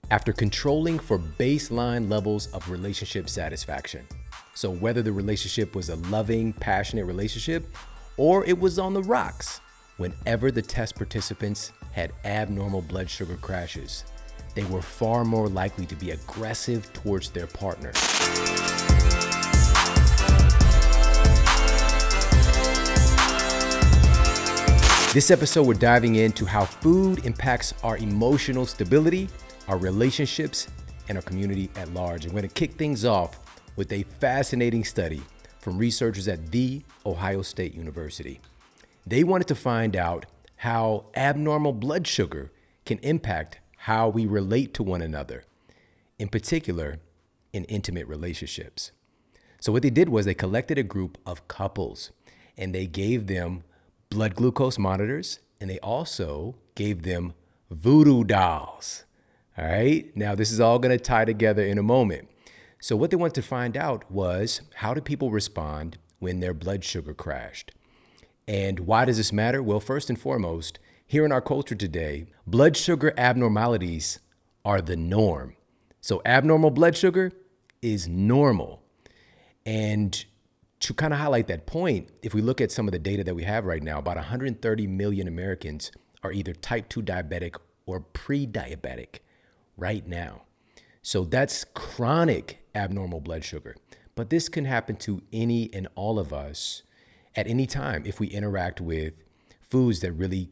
after controlling for baseline levels of relationship satisfaction. So whether the relationship was a loving, passionate relationship or it was on the rocks, whenever the test participants had abnormal blood sugar crashes, they were far more likely to be aggressive towards their partner. This episode, we're diving into how food impacts our emotional stability, our relationships, and our community at large. And we're going to kick things off with a fascinating study from researchers at The Ohio State University. They wanted to find out how abnormal blood sugar can impact how we relate to one another, in particular in intimate relationships. So what they did was they collected a group of couples and they gave them blood glucose monitors, and they also gave them voodoo dolls. All right, now this is all going to tie together in a moment. So what they wanted to find out was, how do people respond when their blood sugar crashed? And why does this matter? Well, first and foremost, here in our culture today, blood sugar abnormalities are the norm. So abnormal blood sugar is normal. And to kind of highlight that point, if we look at some of the data that we have right now, about 130 million Americans are either type 2 diabetic or pre-diabetic right now. So that's chronic abnormal blood sugar. But this can happen to any and all of us at any time if we interact with foods that really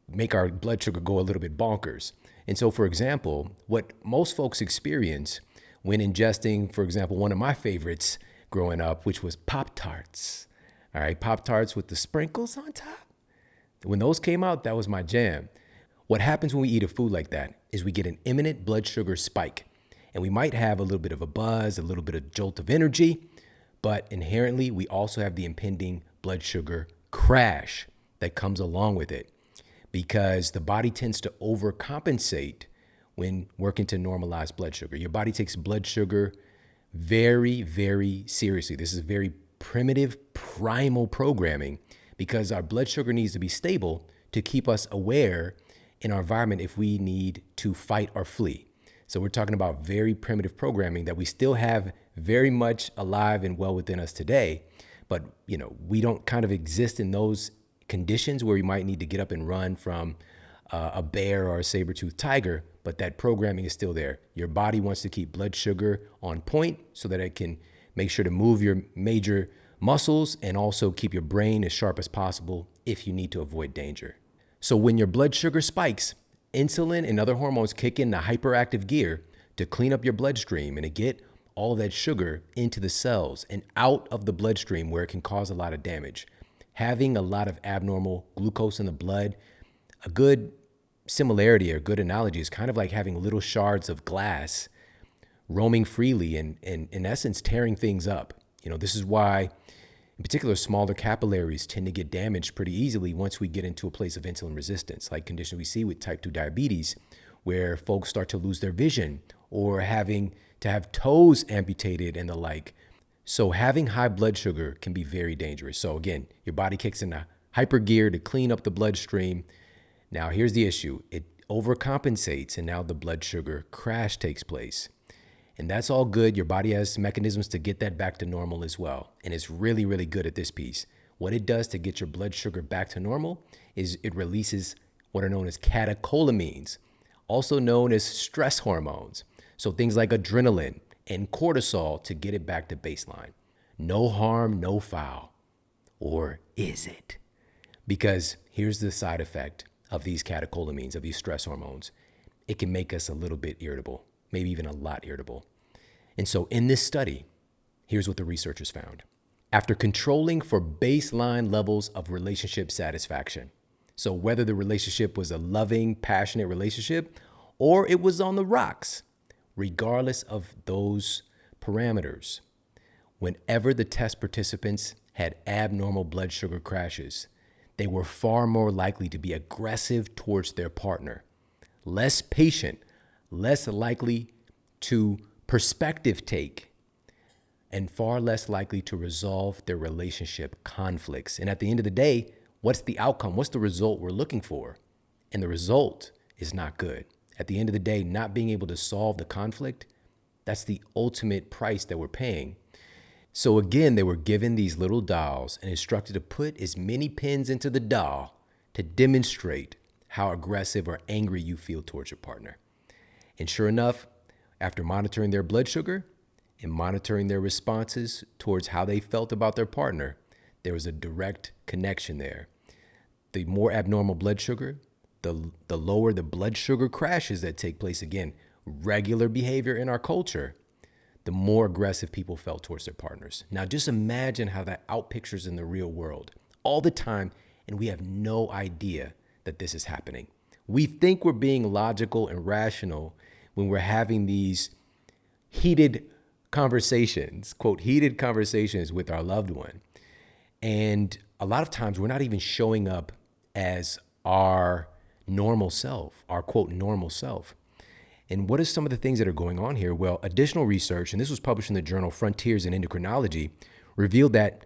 make our blood sugar go a little bit bonkers. And so, for example, what most folks experience when ingesting, for example, one of my favorites growing up, which was Pop-Tarts. All right, Pop-Tarts with the sprinkles on top. When those came out, that was my jam. What happens when we eat a food like that is we get an imminent blood sugar spike. And we might have a little bit of a buzz, a little bit of jolt of energy, but inherently we also have the impending blood sugar crash that comes along with it, because the body tends to overcompensate when working to normalize blood sugar. Your body takes blood sugar very, very seriously. This is very primitive, primal programming, because our blood sugar needs to be stable to keep us aware in our environment if we need to fight or flee. So we're talking about very primitive programming that we still have very much alive and well within us today. But, we don't kind of exist in those conditions where we might need to get up and run from a bear or a saber-toothed tiger, but that programming is still there. Your body wants to keep blood sugar on point so that it can make sure to move your major muscles and also keep your brain as sharp as possible if you need to avoid danger. So when your blood sugar spikes, insulin and other hormones kick in the hyperactive gear to clean up your bloodstream and to get all of that sugar into the cells and out of the bloodstream where it can cause a lot of damage. Having a lot of abnormal glucose in the blood, a good similarity or good analogy is kind of like having little shards of glass roaming freely and in essence tearing things up. This is why in particular smaller capillaries tend to get damaged pretty easily once we get into a place of insulin resistance, like condition we see with type 2 diabetes, where folks start to lose their vision or having to have toes amputated and the like. So having high blood sugar can be very dangerous. So again, your body kicks in a hyper gear to clean up the bloodstream. Now here's the issue. It overcompensates and now the blood sugar crash takes place. And that's all good. Your body has mechanisms to get that back to normal as well. And it's really, really good at this piece. What it does to get your blood sugar back to normal is it releases what are known as catecholamines, also known as stress hormones. So things like adrenaline and cortisol to get it back to baseline. No harm, no foul. Or is it? Because here's the side effect of these catecholamines, of these stress hormones. It can make us a little bit irritable, maybe even a lot irritable. And so in this study, here's what the researchers found. After controlling for baseline levels of relationship satisfaction, so whether the relationship was a loving, passionate relationship or it was on the rocks, regardless of those parameters, whenever the test participants had abnormal blood sugar crashes, they were far more likely to be aggressive towards their partner, less patient, less likely to perspective take, and far less likely to resolve their relationship conflicts. And at the end of the day, what's the outcome? What's the result we're looking for? And the result is not good. At the end of the day, not being able to solve the conflict, that's the ultimate price that we're paying. So again, they were given these little dolls and instructed to put as many pins into the doll to demonstrate how aggressive or angry you feel towards your partner. And sure enough, after monitoring their blood sugar and monitoring their responses towards how they felt about their partner, there was a direct connection there. The more abnormal blood sugar, the lower the blood sugar crashes that take place. Again, regular behavior in our culture, the more aggressive people felt towards their partners. Now just imagine how that outpictures in the real world all the time, and we have no idea that this is happening. We think we're being logical and rational when we're having these heated conversations, quote, heated conversations with our loved one. And a lot of times we're not even showing up as our normal self, our quote, normal self. And what are some of the things that are going on here? Well, additional research, and this was published in the journal Frontiers in Endocrinology, revealed that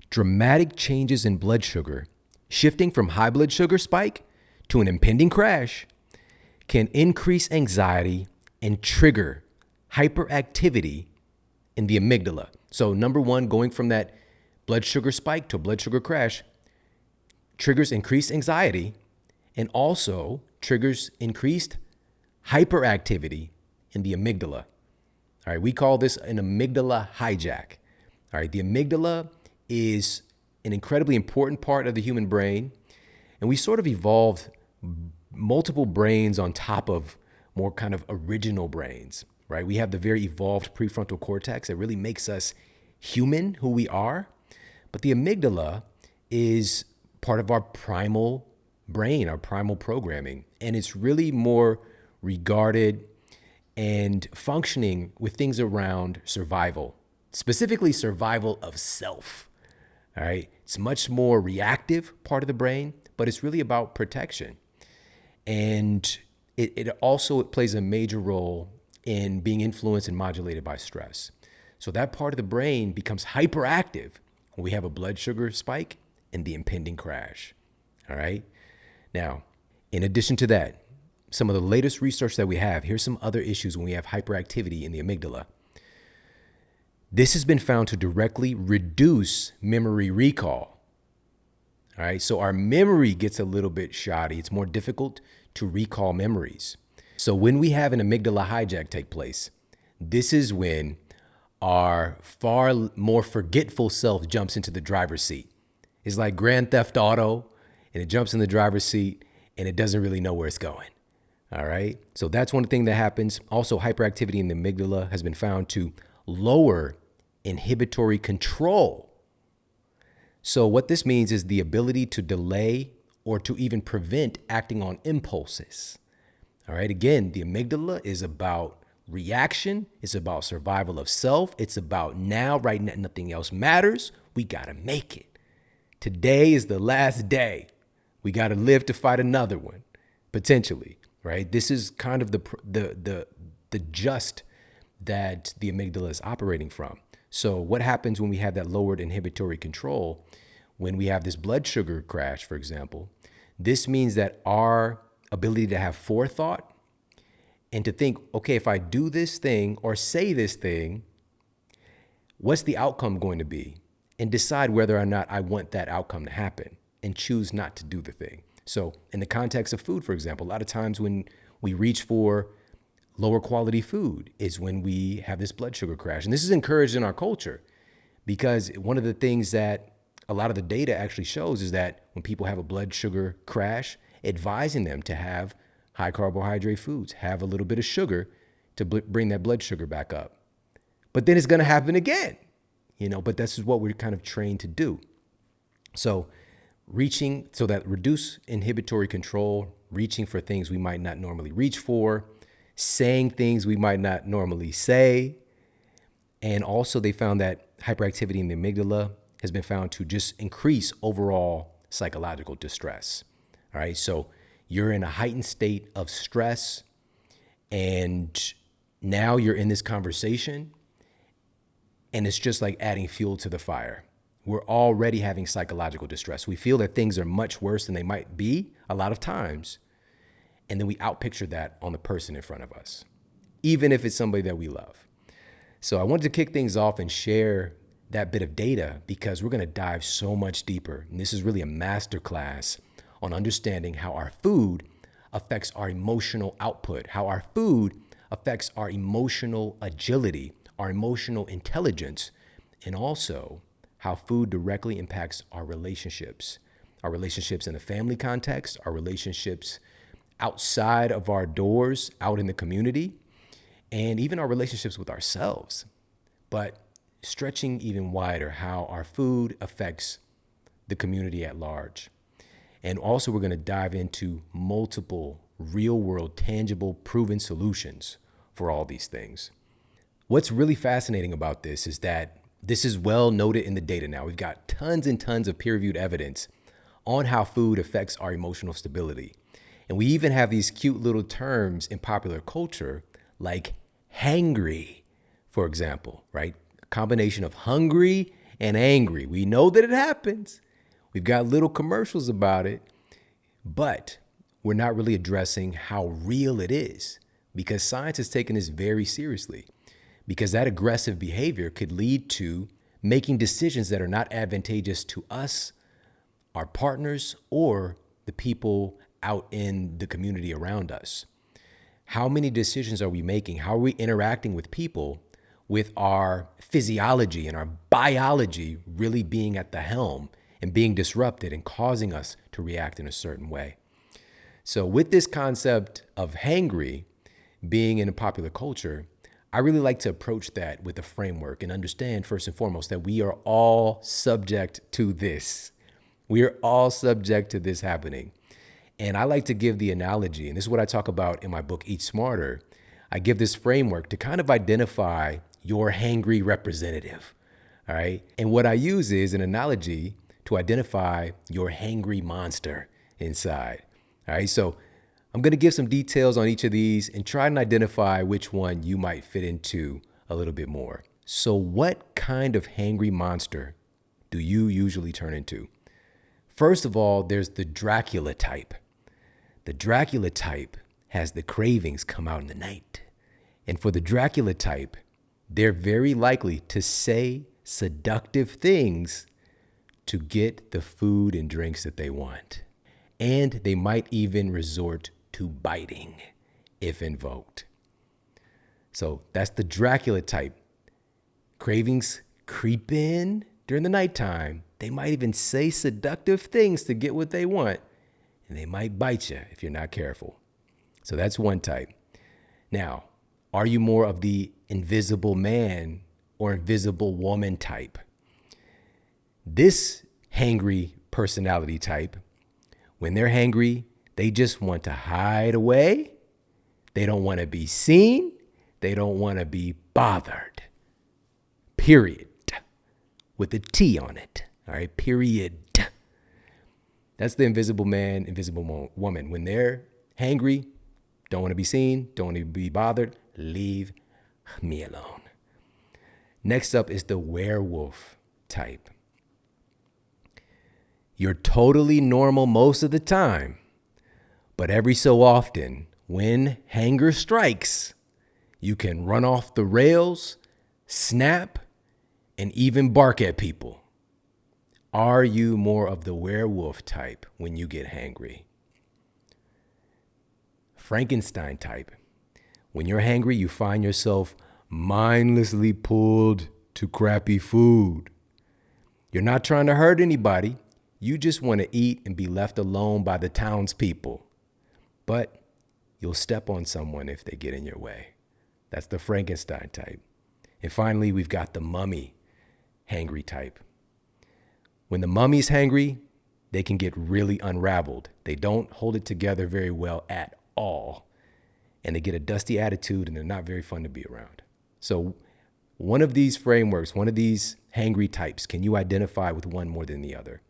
dramatic changes in blood sugar, shifting from high blood sugar spike to an impending crash, can increase anxiety and trigger hyperactivity in the amygdala. So number one, going from that blood sugar spike to blood sugar crash triggers increased anxiety and also triggers increased hyperactivity in the amygdala. All right, we call this an amygdala hijack. All right, the amygdala is an incredibly important part of the human brain, and we sort of evolved multiple brains on top of more kind of original brains, right? We have the very evolved prefrontal cortex that really makes us human, who we are, but the amygdala is part of our primal brain, our primal programming, and it's really more regarded and functioning with things around survival, specifically survival of self. All right. It's much more reactive part of the brain, but it's really about protection. And it also plays a major role in being influenced and modulated by stress. So that part of the brain becomes hyperactive when we have a blood sugar spike and the impending crash. All right. Now, in addition to that, some of the latest research that we have, here's some other issues when we have hyperactivity in the amygdala. This has been found to directly reduce memory recall. All right, so our memory gets a little bit shoddy. It's more difficult to recall memories. So when we have an amygdala hijack take place, this is when our far more forgetful self jumps into the driver's seat. It's like Grand Theft Auto, and it jumps in the driver's seat, and it doesn't really know where it's going. All right. So that's one thing that happens. Also, hyperactivity in the amygdala has been found to lower inhibitory control. So what this means is the ability to delay or to even prevent acting on impulses. All right. Again, the amygdala is about reaction. It's about survival of self. It's about now, right now, nothing else matters. We got to make it. Today is the last day. We got to live to fight another one, potentially. Right? This is kind of the just that the amygdala is operating from. So what happens when we have that lowered inhibitory control, when we have this blood sugar crash, for example? This means that our ability to have forethought and to think, okay, if I do this thing or say this thing, what's the outcome going to be? And decide whether or not I want that outcome to happen and choose not to do the thing. So in the context of food, for example, a lot of times when we reach for lower quality food is when we have this blood sugar crash. And this is encouraged in our culture because one of the things that a lot of the data actually shows is that when people have a blood sugar crash, advising them to have high carbohydrate foods, have a little bit of sugar to bring that blood sugar back up. But then it's going to happen again, but this is what we're kind of trained to do. So that reduce inhibitory control, reaching for things we might not normally reach for, saying things we might not normally say. And also they found that hyperactivity in the amygdala has been found to just increase overall psychological distress. All right. So you're in a heightened state of stress and now you're in this conversation and it's just like adding fuel to the fire. We're already having psychological distress. We feel that things are much worse than they might be a lot of times. And then we outpicture that on the person in front of us, even if it's somebody that we love. So I wanted to kick things off and share that bit of data because we're going to dive so much deeper. And this is really a masterclass on understanding how our food affects our emotional output, how our food affects our emotional agility, our emotional intelligence, and also how food directly impacts our relationships in the family context, our relationships outside of our doors, out in the community, and even our relationships with ourselves. But stretching even wider, how our food affects the community at large. And also we're going to dive into multiple real world, tangible, proven solutions for all these things. What's really fascinating about this is that this is well noted in the data now. We've got tons and tons of peer-reviewed evidence on how food affects our emotional stability. And we even have these cute little terms in popular culture like hangry, for example, right? A combination of hungry and angry. We know that it happens. We've got little commercials about it, but we're not really addressing how real it is because science is taking this very seriously because that aggressive behavior could lead to making decisions that are not advantageous to us, our partners, or the people out in the community around us. How many decisions are we making? How are we interacting with people with our physiology and our biology really being at the helm and being disrupted and causing us to react in a certain way? So with this concept of hangry being in a popular culture, I really like to approach that with a framework and understand first and foremost that we are all subject to this. We are all subject to this happening. And I like to give the analogy, and this is what I talk about in my book, Eat Smarter. I give this framework to kind of identify your hangry representative, all right? And what I use is an analogy to identify your hangry monster inside, all right? So I'm gonna give some details on each of these and try and identify which one you might fit into a little bit more. So what kind of hangry monster do you usually turn into? First of all, there's the Dracula type. The Dracula type has the cravings come out in the night. And for the Dracula type, they're very likely to say seductive things to get the food and drinks that they want. And they might even resort to biting if invoked. So that's the Dracula type. Cravings creep in during the nighttime. They might even say seductive things to get what they want. And they might bite you if you're not careful. So that's one type. Now, are you more of the invisible man or invisible woman type? This hangry personality type, when they're hangry, they just want to hide away. They don't want to be seen. They don't want to be bothered. Period. With a T on it. All right, period. That's the invisible man, invisible woman. When they're hangry, don't want to be seen, don't want to be bothered, leave me alone. Next up is the werewolf type. You're totally normal most of the time, but every so often, when hunger strikes, you can run off the rails, snap, and even bark at people. Are you more of the werewolf type when you get hangry? Frankenstein type. When you're hangry, you find yourself mindlessly pulled to crappy food. You're not trying to hurt anybody. You just want to eat and be left alone by the townspeople. But you'll step on someone if they get in your way. That's the Frankenstein type. And finally, we've got the mummy hangry type. When the mummy's hangry, they can get really unraveled. They don't hold it together very well at all. And they get a dusty attitude and they're not very fun to be around. So one of these frameworks, one of these hangry types, can you identify with one more than the other?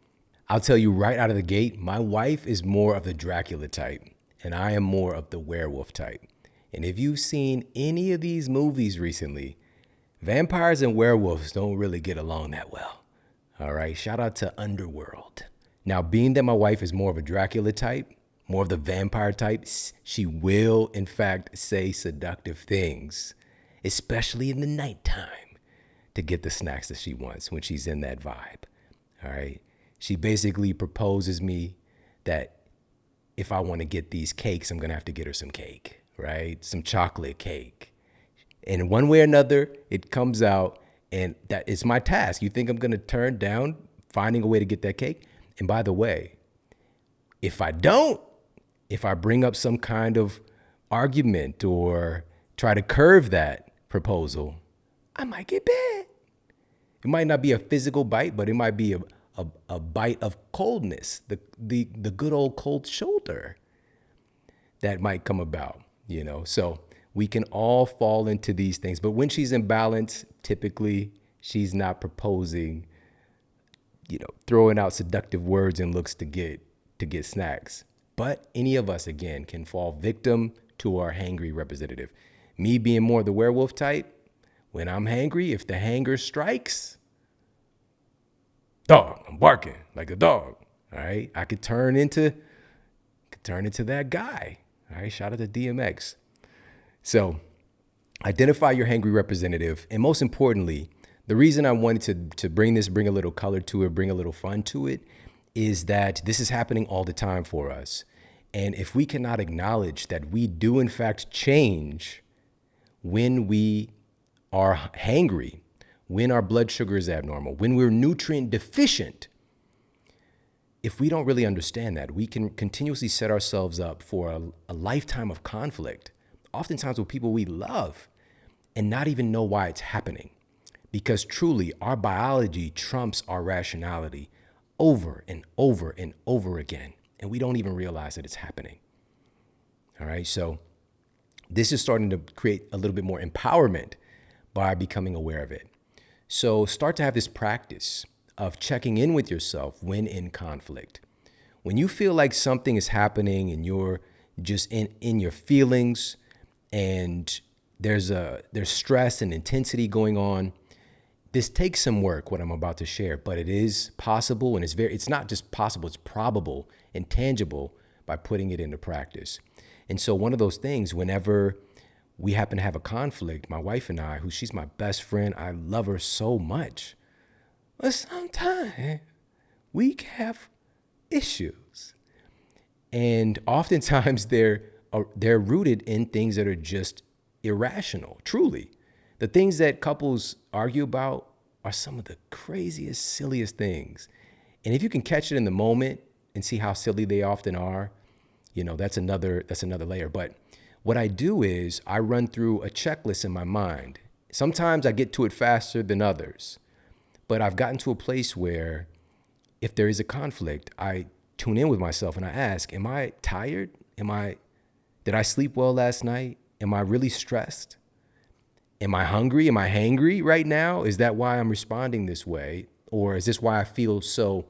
I'll tell you right out of the gate, my wife is more of the Dracula type and I am more of the werewolf type. And if you've seen any of these movies recently, vampires and werewolves don't really get along that well. All right, shout out to Underworld. Now, being that my wife is more of a Dracula type, more of the vampire type, she will, in fact, say seductive things, especially in the nighttime, to get the snacks that she wants when she's in that vibe. All right. She basically proposes me that if I want to get these cakes, I'm going to have to get her some cake, right? Some chocolate cake. And one way or another, it comes out, and that is my task. You think I'm going to turn down finding a way to get that cake? And by the way, if I bring up some kind of argument or try to curve that proposal, I might get bit. It might not be a physical bite, but it might be a bite of coldness, the good old cold shoulder that might come about, So we can all fall into these things. But when she's in balance, typically she's not proposing, throwing out seductive words and looks to get snacks. But any of us, again, can fall victim to our hangry representative. Me being more the werewolf type, when I'm hangry, if the hanger strikes, dog, I'm barking like a dog. All right. I could turn into that guy. All right. Shout out to DMX. So identify your hangry representative. And most importantly, the reason I wanted to bring a little color to it, bring a little fun to it, is that this is happening all the time for us. And if we cannot acknowledge that we do in fact change when we are hangry, when our blood sugar is abnormal, when we're nutrient deficient, if we don't really understand that, we can continuously set ourselves up for a lifetime of conflict, oftentimes with people we love, and not even know why it's happening. Because truly, our biology trumps our rationality over and over and over again, and we don't even realize that it's happening. All right, so this is starting to create a little bit more empowerment by becoming aware of it. So start to have this practice of checking in with yourself when in conflict. When you feel like something is happening and you're just in your feelings and there's stress and intensity going on, this takes some work, what I'm about to share, but it is possible, and it's not just possible, it's probable and tangible by putting it into practice. And so one of those things, whenever we happen to have a conflict, my wife and I, she's my best friend, I love her so much, but sometimes we have issues. And oftentimes they're rooted in things that are just irrational, truly. The things that couples argue about are some of the craziest, silliest things. And if you can catch it in the moment and see how silly they often are, that's another layer. But what I do is I run through a checklist in my mind. Sometimes I get to it faster than others, but I've gotten to a place where if there is a conflict, I tune in with myself and I ask, am I tired? Did I sleep well last night? Am I really stressed? Am I hungry? Am I hangry right now? Is that why I'm responding this way? Or is this why I feel so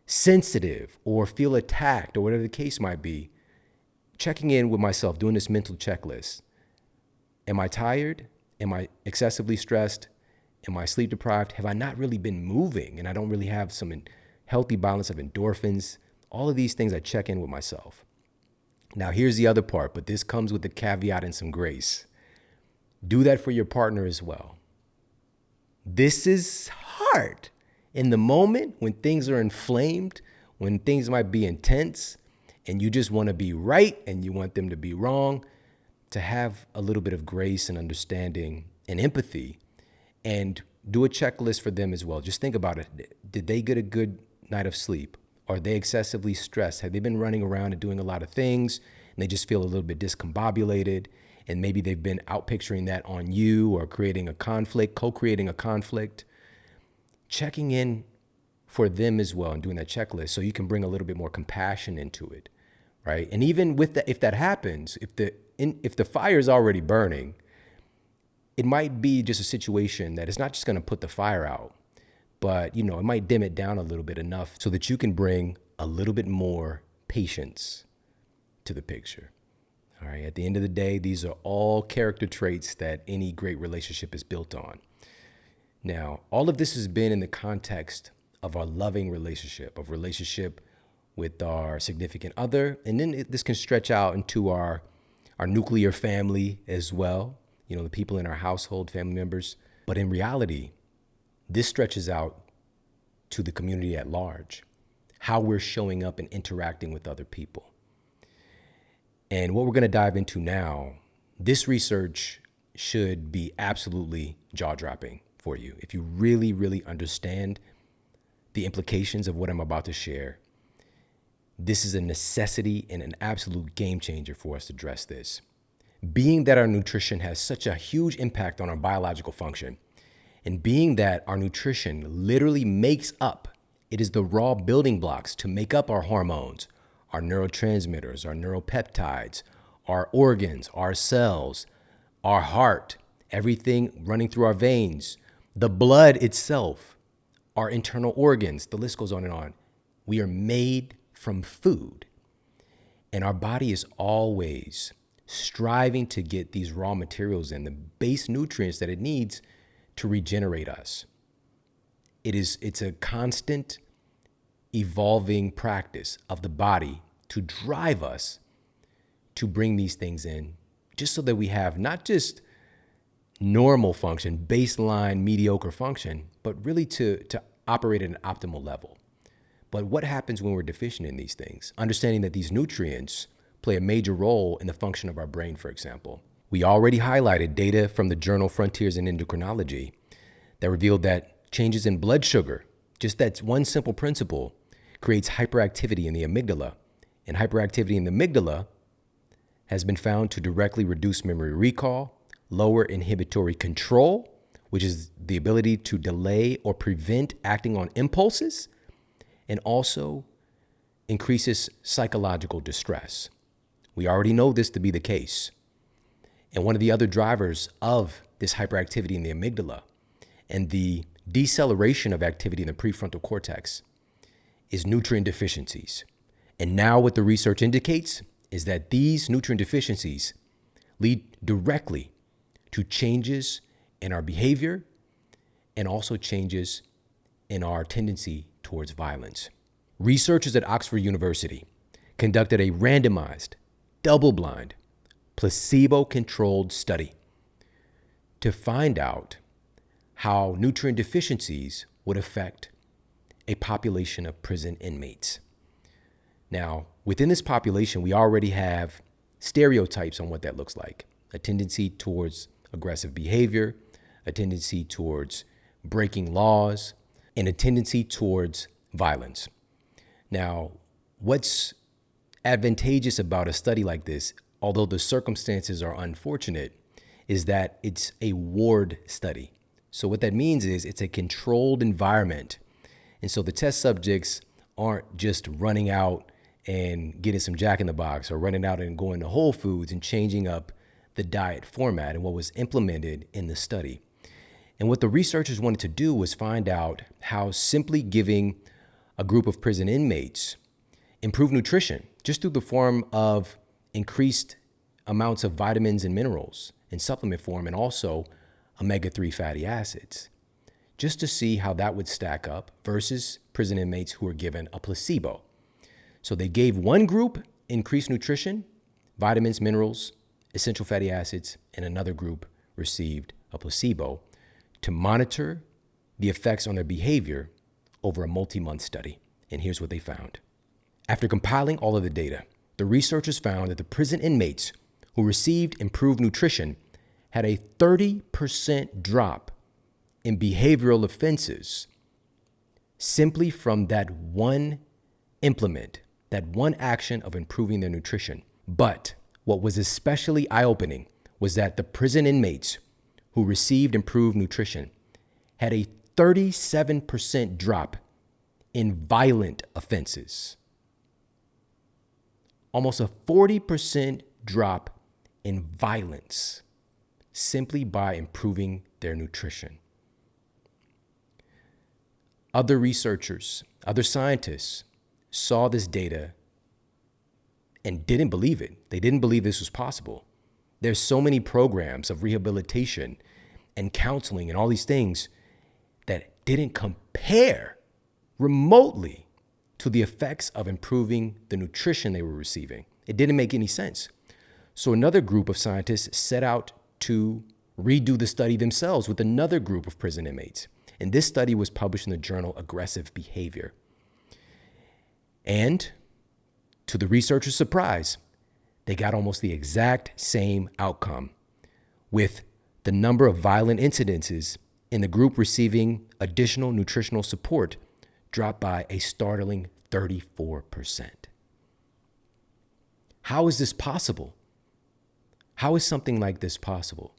sensitive or feel attacked or whatever the case might be? Checking in with myself, doing this mental checklist. Am I tired? Am I excessively stressed? Am I sleep deprived? Have I not really been moving and I don't really have some healthy balance of endorphins? All of these things I check in with myself. Now here's the other part, but this comes with a caveat and some grace. Do that for your partner as well. This is hard. In the moment when things are inflamed, when things might be intense, and you just want to be right and you want them to be wrong, to have a little bit of grace and understanding and empathy, and do a checklist for them as well. Just think about it. Did they get a good night of sleep? Are they excessively stressed? Have they been running around and doing a lot of things and they just feel a little bit discombobulated? And maybe they've been out picturing that on you or creating a conflict, co-creating a conflict. Checking in for them as well and doing that checklist so you can bring a little bit more compassion into it, right? And even with that, if that happens, if the fire is already burning, it might be just a situation that it's not just going to put the fire out, but it might dim it down a little bit enough so that you can bring a little bit more patience to the picture. All right. At the end of the day, these are all character traits that any great relationship is built on. Now, all of this has been in the context of our loving relationship, of relationship with our significant other. And then this can stretch out into our nuclear family as well, the people in our household, family members. But in reality, this stretches out to the community at large, how we're showing up and interacting with other people. And what we're going to dive into now, this research should be absolutely jaw-dropping for you. If you really, really understand the implications of what I'm about to share, this is a necessity and an absolute game changer for us to address this. Being that our nutrition has such a huge impact on our biological function, and being that our nutrition literally makes up, it is the raw building blocks to make up our hormones, our neurotransmitters, our neuropeptides, our organs, our cells, our heart, everything running through our veins, the blood itself, our internal organs, the list goes on and on. We are made from food. And our body is always striving to get these raw materials and the base nutrients that it needs to regenerate us. It's a constant evolving practice of the body to drive us to bring these things in, just so that we have not just normal function, baseline, mediocre function, but really to operate at an optimal level. But what happens when we're deficient in these things? Understanding that these nutrients play a major role in the function of our brain, for example. We already highlighted data from the journal Frontiers in Endocrinology that revealed that changes in blood sugar, just that one simple principle, creates hyperactivity in the amygdala. And hyperactivity in the amygdala has been found to directly reduce memory recall, lower inhibitory control, which is the ability to delay or prevent acting on impulses, and also increases psychological distress. We already know this to be the case. And one of the other drivers of this hyperactivity in the amygdala and the deceleration of activity in the prefrontal cortex is nutrient deficiencies. And now what the research indicates is that these nutrient deficiencies lead directly to changes in our behavior and also changes in our tendency towards violence. Researchers at Oxford University conducted a randomized, double-blind, placebo-controlled study to find out how nutrient deficiencies would affect a population of prison inmates. Now, within this population, we already have stereotypes on what that looks like. A tendency towards aggressive behavior, a tendency towards breaking laws, and a tendency towards violence. Now, what's advantageous about a study like this, although the circumstances are unfortunate, is that it's a ward study. So what that means is it's a controlled environment. And so the test subjects aren't just running out and getting some Jack in the Box or running out and going to Whole Foods and changing up the diet format and what was implemented in the study. And what the researchers wanted to do was find out how simply giving a group of prison inmates improved nutrition just through the form of increased amounts of vitamins and minerals in supplement form and also omega-3 fatty acids, just to see how that would stack up versus prison inmates who were given a placebo. So they gave one group increased nutrition, vitamins, minerals, essential fatty acids, and another group received a placebo to monitor the effects on their behavior over a multi-month study. And here's what they found. After compiling all of the data, the researchers found that the prison inmates who received improved nutrition had a 30% drop in behavioral offenses simply from that one implement, that one action of improving their nutrition. But what was especially eye-opening was that the prison inmates who received improved nutrition had a 37% drop in violent offenses. Almost a 40% drop in violence simply by improving their nutrition. Other researchers, other scientists saw this data and didn't believe it. They didn't believe this was possible. There's so many programs of rehabilitation and counseling and all these things that didn't compare remotely to the effects of improving the nutrition they were receiving. It didn't make any sense. So another group of scientists set out to redo the study themselves with another group of prison inmates. And this study was published in the journal Aggressive Behavior. And to the researchers' surprise, they got almost the exact same outcome, with the number of violent incidences in the group receiving additional nutritional support dropped by a startling 34%. How is this possible? How is something like this possible?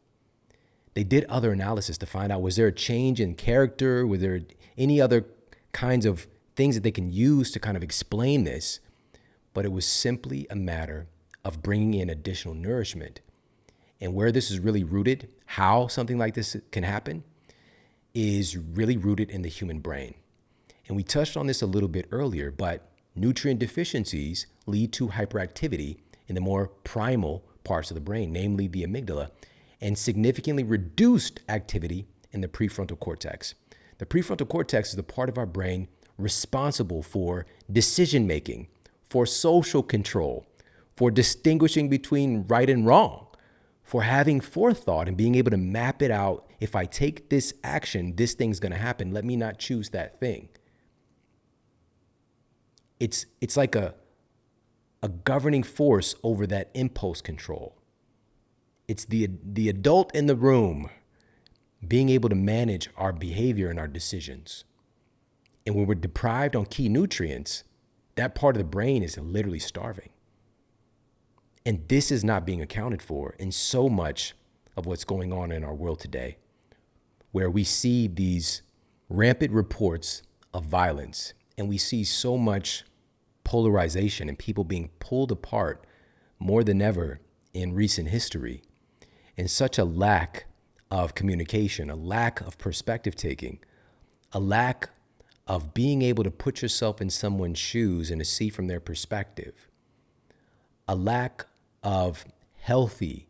They did other analysis to find out, was there a change in character? Were there any other kinds of things that they can use to kind of explain this? But it was simply a matter of bringing in additional nourishment. And where this is really rooted, how something like this can happen, is really rooted in the human brain. And we touched on this a little bit earlier, but nutrient deficiencies lead to hyperactivity in the more primal parts of the brain, namely the amygdala, and significantly reduced activity in the prefrontal cortex. The prefrontal cortex is the part of our brain responsible for decision-making, for social control, for distinguishing between right and wrong, for having forethought and being able to map it out. If I take this action, this thing's going to happen. Let me not choose that thing. It's like a governing force over that impulse control. It's the adult in the room being able to manage our behavior and our decisions. And when we're deprived on key nutrients, that part of the brain is literally starving. And this is not being accounted for in so much of what's going on in our world today, where we see these rampant reports of violence, and we see so much polarization and people being pulled apart more than ever in recent history, and such a lack of communication, a lack of perspective taking, a lack of being able to put yourself in someone's shoes and to see from their perspective, a lack of healthy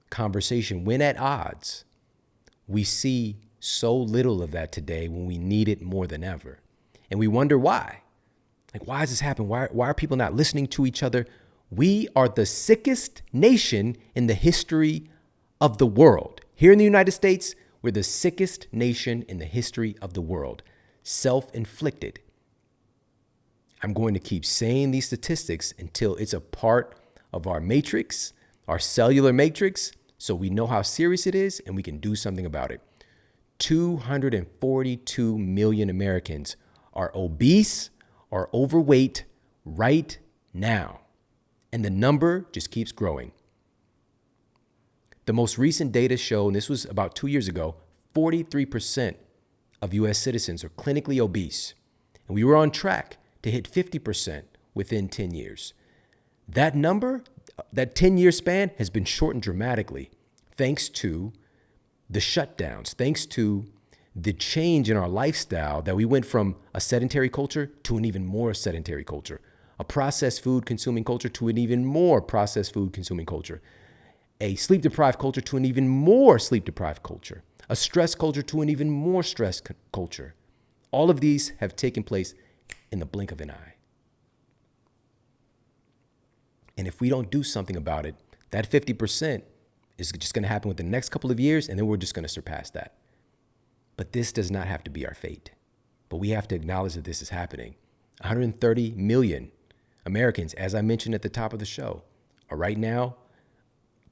conversation when at odds. We see so little of that today when we need it more than ever. And we wonder why. Like, why has this happened? Why are people not listening to each other? We are the sickest nation in the history of the world. Here in the United States, we're the sickest nation in the history of the world. Self-inflicted. I'm going to keep saying these statistics until it's a part of our matrix, our cellular matrix, so we know how serious it is and we can do something about it. 242 million Americans are obese or overweight right now. And the number just keeps growing. The most recent data show, and this was about 2 years ago, 43% of US citizens are clinically obese. And we were on track to hit 50% within 10 years. That number, that 10-year span has been shortened dramatically thanks to the shutdowns, thanks to the change in our lifestyle, that we went from a sedentary culture to an even more sedentary culture, a processed food consuming culture to an even more processed food consuming culture, a sleep deprived culture to an even more sleep deprived culture, a stress culture to an even more stress culture. All of these have taken place in the blink of an eye. And if we don't do something about it, that 50% is just going to happen within the next couple of years, and then we're just going to surpass that. But this does not have to be our fate. But we have to acknowledge that this is happening. 130 million Americans, as I mentioned at the top of the show, are right now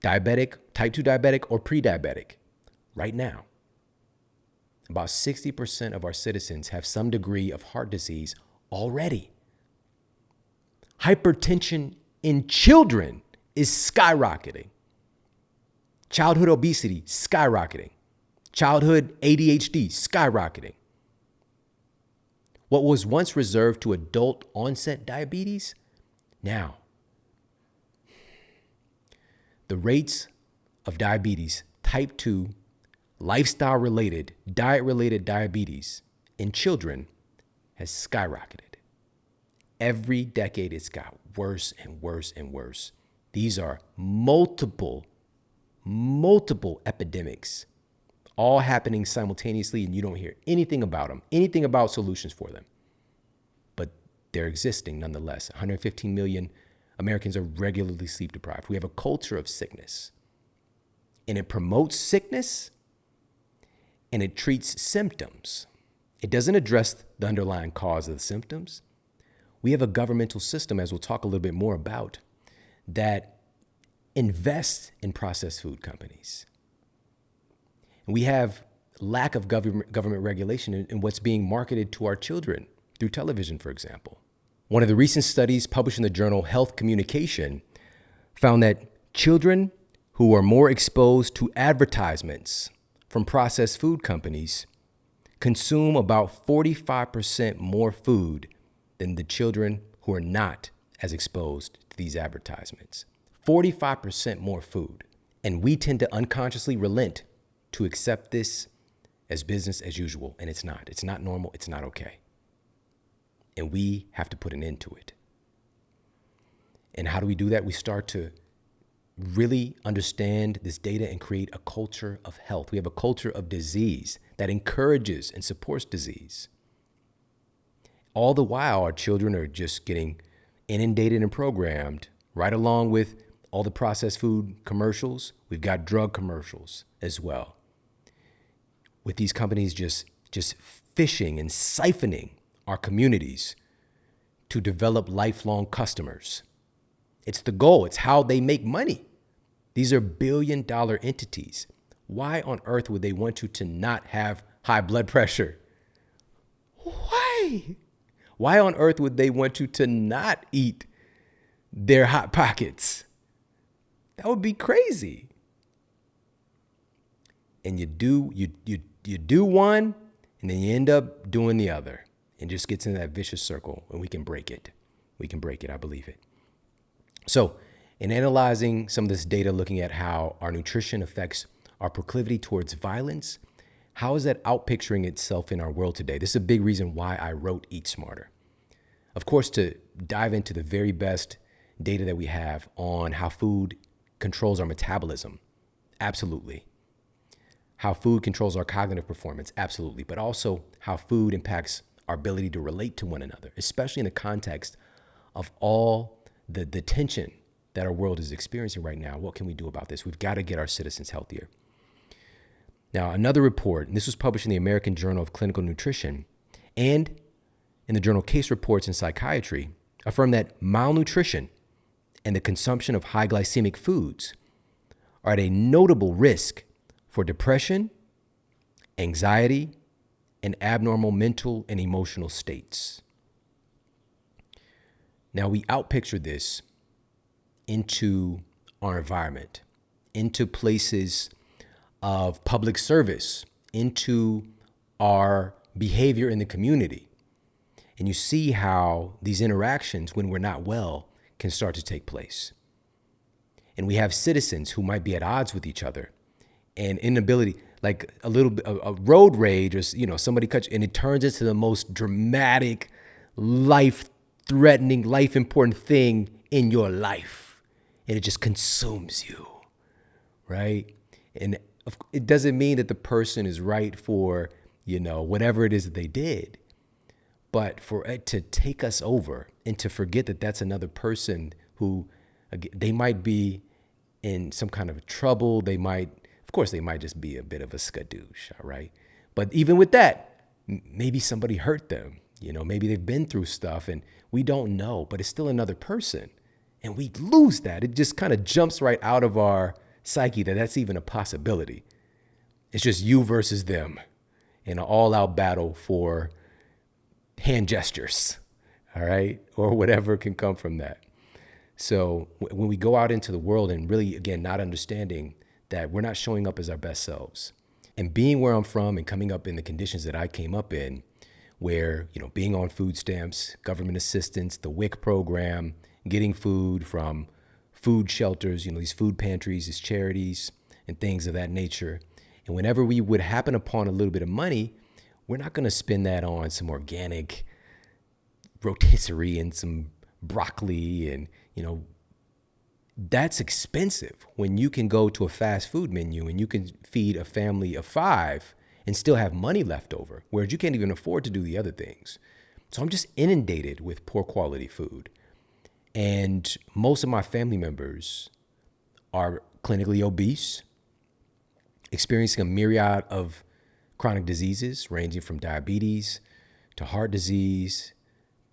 diabetic, type 2 diabetic, or pre-diabetic. Right now. About 60% of our citizens have some degree of heart disease already. Hypertension in children is skyrocketing. Childhood obesity, skyrocketing. Childhood ADHD, skyrocketing. What was once reserved to adult onset diabetes, now the rates of diabetes, type 2, lifestyle-related, diet-related diabetes in children has skyrocketed. Every decade it's got worse and worse and worse. These are multiple epidemics all happening simultaneously, and you don't hear anything about them, anything about solutions for them. But they're existing nonetheless. 115 million Americans are regularly sleep deprived. We have a culture of sickness, and it promotes sickness and it treats symptoms. It doesn't address the underlying cause of the symptoms. We have a governmental system, as we'll talk a little bit more about, that invests in processed food companies. And we have lack of government regulation in what's being marketed to our children through television, for example. One of the recent studies published in the journal Health Communication found that children who are more exposed to advertisements from processed food companies consume about 45% more food than the children who are not as exposed to these advertisements. 45% more food. And we tend to unconsciously relent to accept this as business as usual. And it's not. It's not normal. It's not okay. And we have to put an end to it. And how do we do that? We start to really understand this data and create a culture of health. We have a culture of disease that encourages and supports disease. All the while, our children are just getting inundated and programmed right along with all the processed food commercials. We've got drug commercials as well, with these companies just fishing and siphoning our communities to develop lifelong customers. It's the goal. It's how they make money. These are billion-dollar entities. Why on earth would they want you to not have high blood pressure? Why? Why on earth would they want you to not eat their Hot Pockets? That would be crazy. And you do one, and then you end up doing the other. And just gets in that vicious circle, and we can break it. We can break it. I believe it. So in analyzing some of this data, looking at how our nutrition affects our proclivity towards violence, how is that outpicturing itself in our world today? This is a big reason why I wrote Eat Smarter. Of course, to dive into the very best data that we have on how food controls our metabolism, absolutely. How food controls our cognitive performance, absolutely. But also how food impacts our ability to relate to one another, especially in the context of all the tension that our world is experiencing right now. What can we do about this? We've got to get our citizens healthier. Now, another report, and this was published in the American Journal of Clinical Nutrition and in the journal Case Reports in Psychiatry, affirmed that malnutrition and the consumption of high glycemic foods are at a notable risk for depression, anxiety, and abnormal mental and emotional states. Now, we outpicture this into our environment, into places of public service, into our behavior in the community. And you see how these interactions, when we're not well, can start to take place. And we have citizens who might be at odds with each other, and inability, like a little bit of road rage, or somebody cuts you, and it turns into the most dramatic, life-threatening, life-important thing in your life, and it just consumes you, right? And it doesn't mean that the person is right for whatever it is that they did, but for it to take us over and to forget that that's another person who, they might be in some kind of trouble. Of course, they might just be a bit of a skadoosh, all right? But even with that, maybe somebody hurt them. Maybe they've been through stuff and we don't know, but it's still another person. And we lose that. It just kind of jumps right out of our psyche that that's even a possibility. It's just you versus them in an all-out battle for hand gestures, all right? Or whatever can come from that. So when we go out into the world and really, again, not understanding that we're not showing up as our best selves, and being where I'm from and coming up in the conditions that I came up in, where, being on food stamps, government assistance, the WIC program, getting food from food shelters, these food pantries, these charities and things of that nature. And whenever we would happen upon a little bit of money, we're not going to spend that on some organic rotisserie and some broccoli and, that's expensive when you can go to a fast food menu and you can feed a family of 5 and still have money left over, whereas you can't even afford to do the other things. So I'm just inundated with poor quality food. And most of my family members are clinically obese, experiencing a myriad of chronic diseases ranging from diabetes to heart disease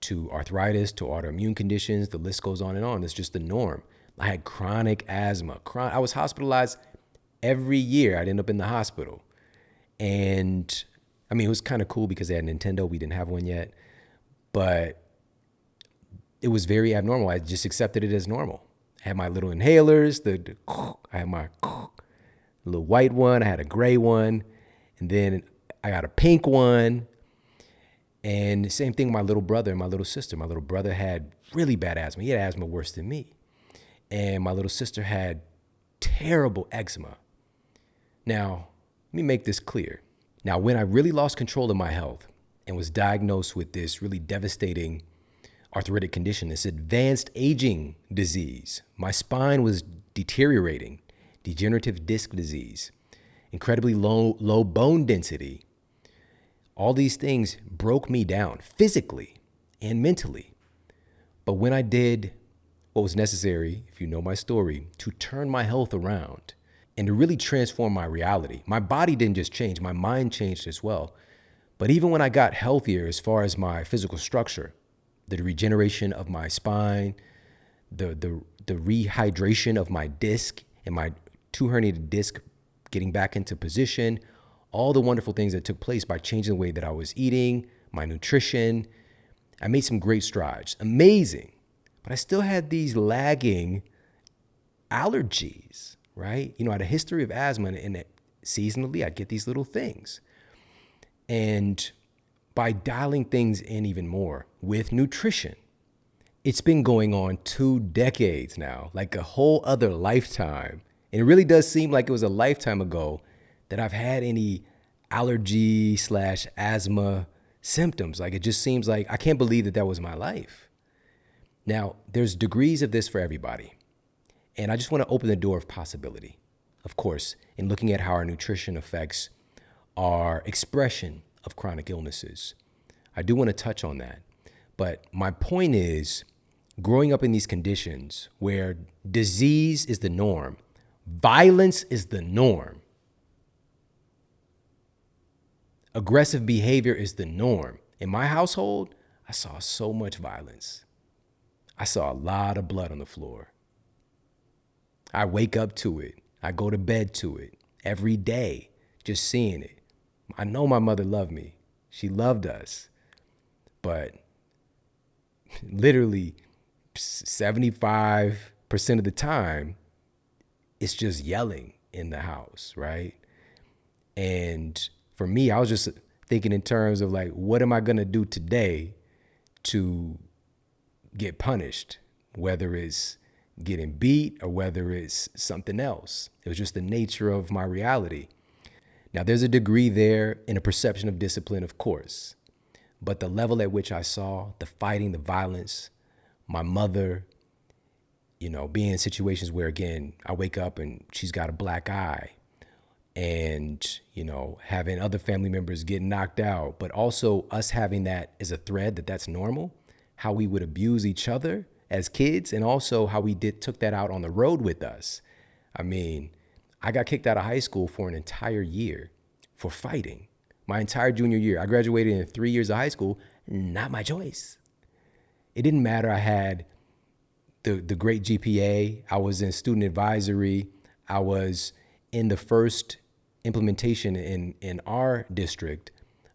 to arthritis to autoimmune conditions. The list goes on and on. It's just the norm. I had chronic asthma. I was hospitalized every year. I'd end up in the hospital. And I mean, it was kind of cool because they had Nintendo. We didn't have one yet. But it was very abnormal. I just accepted it as normal. I had my little inhalers. I had my little white one. I had a gray one. And then I got a pink one. And the same thing with my little brother and my little sister. My little brother had really bad asthma. He had asthma worse than me. And my little sister had terrible eczema. Now, let me make this clear. Now, when I really lost control of my health and was diagnosed with this really devastating arthritic condition, this advanced aging disease, my spine was deteriorating, degenerative disc disease, incredibly low bone density. All these things broke me down physically and mentally. But when I did what was necessary, if you know my story, to turn my health around and to really transform my reality, my body didn't just change, my mind changed as well. But even when I got healthier as far as my physical structure, the regeneration of my spine, the rehydration of my disc and my two herniated disc getting back into position, all the wonderful things that took place by changing the way that I was eating, my nutrition. I made some great strides, amazing. But I still had these lagging allergies, right? You know, I had a history of asthma and seasonally I'd get these little things. And by dialing things in even more with nutrition, it's been going on 2 decades now, like a whole other lifetime. And it really does seem like it was a lifetime ago that I've had any allergy/asthma symptoms. Like, it just seems like I can't believe that was my life. Now, there's degrees of this for everybody. And I just want to open the door of possibility, of course, in looking at how our nutrition affects our expression of chronic illnesses. I do want to touch on that. But my point is, growing up in these conditions where disease is the norm, violence is the norm, aggressive behavior is the norm. In my household, I saw so much violence. I saw a lot of blood on the floor. I wake up to it. I go to bed to it every day, just seeing it. I know my mother loved me. She loved us. But literally 75% of the time, it's just yelling in the house, right? And for me, I was just thinking in terms of like, what am I going to do today to get punished, whether it's getting beat or whether it's something else. It was just the nature of my reality. Now, there's a degree there in a perception of discipline, of course, but the level at which I saw the fighting, the violence, my mother, you know, being in situations where, again, I wake up and she's got a black eye, and, you know, having other family members get knocked out, but also us having that as a thread that's normal, how we would abuse each other as kids, and also how we took that out on the road with us. I mean, I got kicked out of high school for an entire year for fighting. My entire junior year. I graduated in 3 years of high school, not my choice. It didn't matter. I had the great GPA. I was in student advisory. I was in the first implementation in our district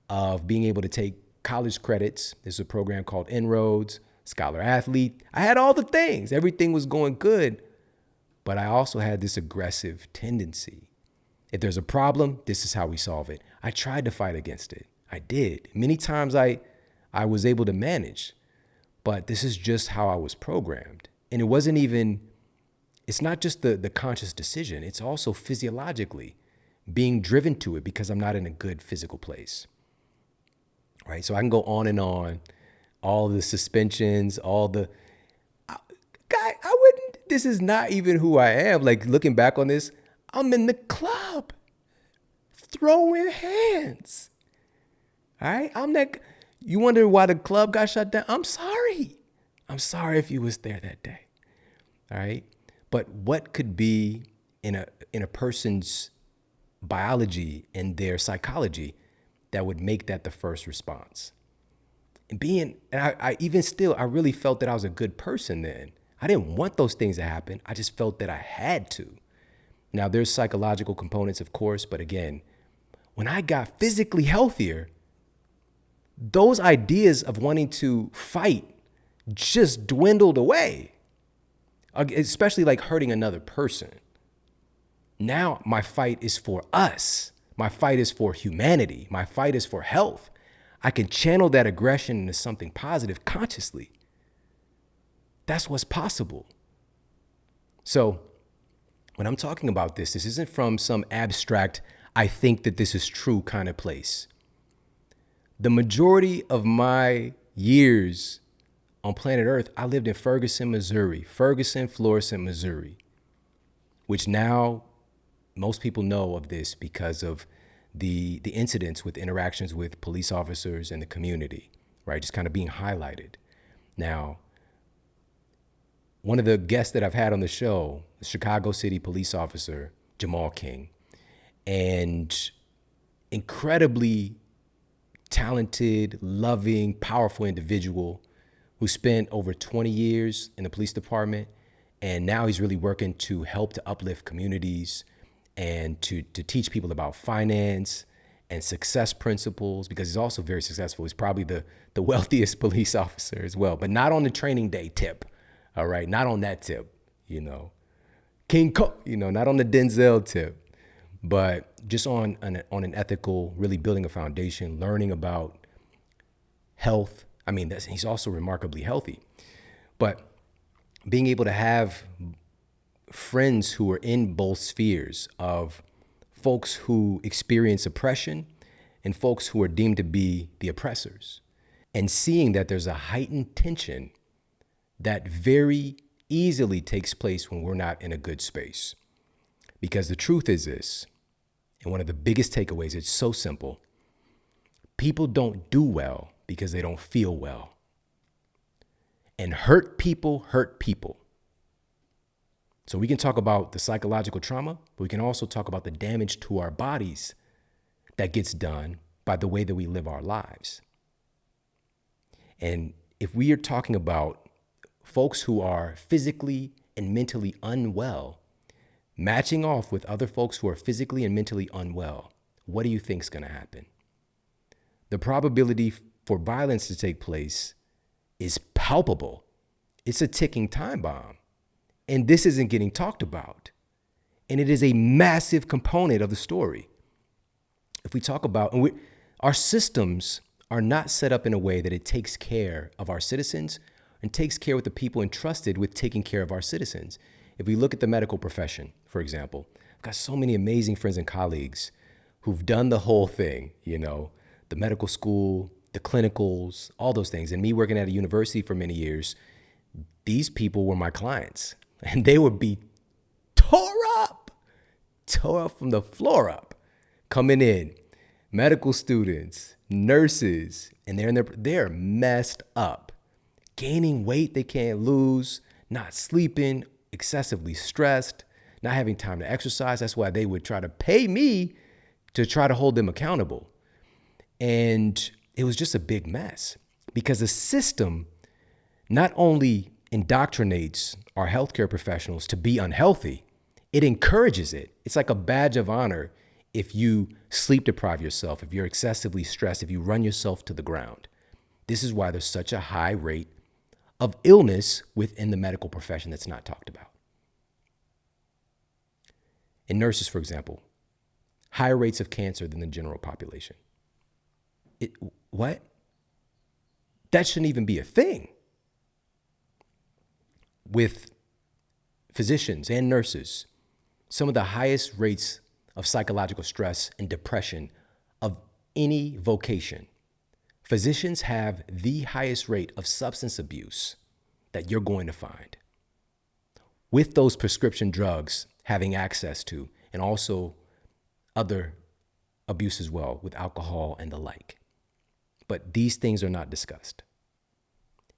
of being able to take college credits. There's a program called Inroads, Scholar Athlete. I had all the things. Everything was going good. But I also had this aggressive tendency. If there's a problem, this is how we solve it. I tried to fight against it. I did. Many times I was able to manage. But this is just how I was programmed. And it wasn't even, it's not just the conscious decision. It's also physiologically being driven to it because I'm not in a good physical place. Right? So I can go on and on. All the suspensions, this is not even who I am. Like, looking back on this, I'm in the club throwing hands. All right? You wonder why the club got shut down? I'm sorry. I'm sorry if you was there that day. All right. But what could be in a person's biology and their psychology that would make that the first response? And I even still, I really felt that I was a good person then. I didn't want those things to happen. I just felt that I had to. Now, there's psychological components, of course, but again, when I got physically healthier, those ideas of wanting to fight just dwindled away, especially like hurting another person. Now my fight is for us. My fight is for humanity. My fight is for health. I can channel that aggression into something positive consciously. That's what's possible. So when I'm talking about this isn't from some abstract, I think that this is true kind of place. The majority of my years on planet Earth, I lived in Ferguson, Florissant, Missouri, which now most people know of this because of the incidents with interactions with police officers and the community, right? Just kind of being highlighted. Now, one of the guests that I've had on the show, the Chicago City police officer, Jamal King, and incredibly talented, loving, powerful individual who spent over 20 years in the police department. And now he's really working to help to uplift communities and to teach people about finance and success principles, because he's also very successful. He's probably the wealthiest police officer as well, but not on the training day tip. All right. Not on that tip, King Cook, not on the Denzel tip, but just on an ethical, really building a foundation, learning about health. I mean, he's also remarkably healthy, but being able to have friends who are in both spheres of folks who experience oppression and folks who are deemed to be the oppressors, and seeing that there's a heightened tension that very easily takes place when we're not in a good space. Because the truth is this, and one of the biggest takeaways, it's so simple. People don't do well because they don't feel well. And hurt people hurt people. So we can talk about the psychological trauma, but we can also talk about the damage to our bodies that gets done by the way that we live our lives. And if we are talking about folks who are physically and mentally unwell, matching off with other folks who are physically and mentally unwell, what do you think is going to happen? The probability for violence to take place is palpable. It's a ticking time bomb. And this isn't getting talked about. And it is a massive component of the story. If we talk about, our systems are not set up in a way that it takes care of our citizens and takes care of the people entrusted with taking care of our citizens. If we look at the medical profession, for example, I've got so many amazing friends and colleagues who've done the whole thing, the medical school, the clinicals, all those things. And me working at a university for many years, these people were my clients, and they would be tore up from the floor up, coming in, medical students, nurses, and they're messed up, gaining weight they can't lose, not sleeping, excessively stressed, not having time to exercise. That's why they would try to pay me to try to hold them accountable. And it was just a big mess because the system not only indoctrinates our healthcare professionals to be unhealthy, it encourages it. It's like a badge of honor if you sleep deprive yourself, if you're excessively stressed, if you run yourself to the ground. This is why there's such a high rate of illness within the medical profession that's not talked about. In nurses, for example, higher rates of cancer than the general population. What? That shouldn't even be a thing. With physicians and nurses, some of the highest rates of psychological stress and depression of any vocation. Physicians have the highest rate of substance abuse that you're going to find, with those prescription drugs having access to, and also other abuse as well with alcohol and the like. but these things are not discussed.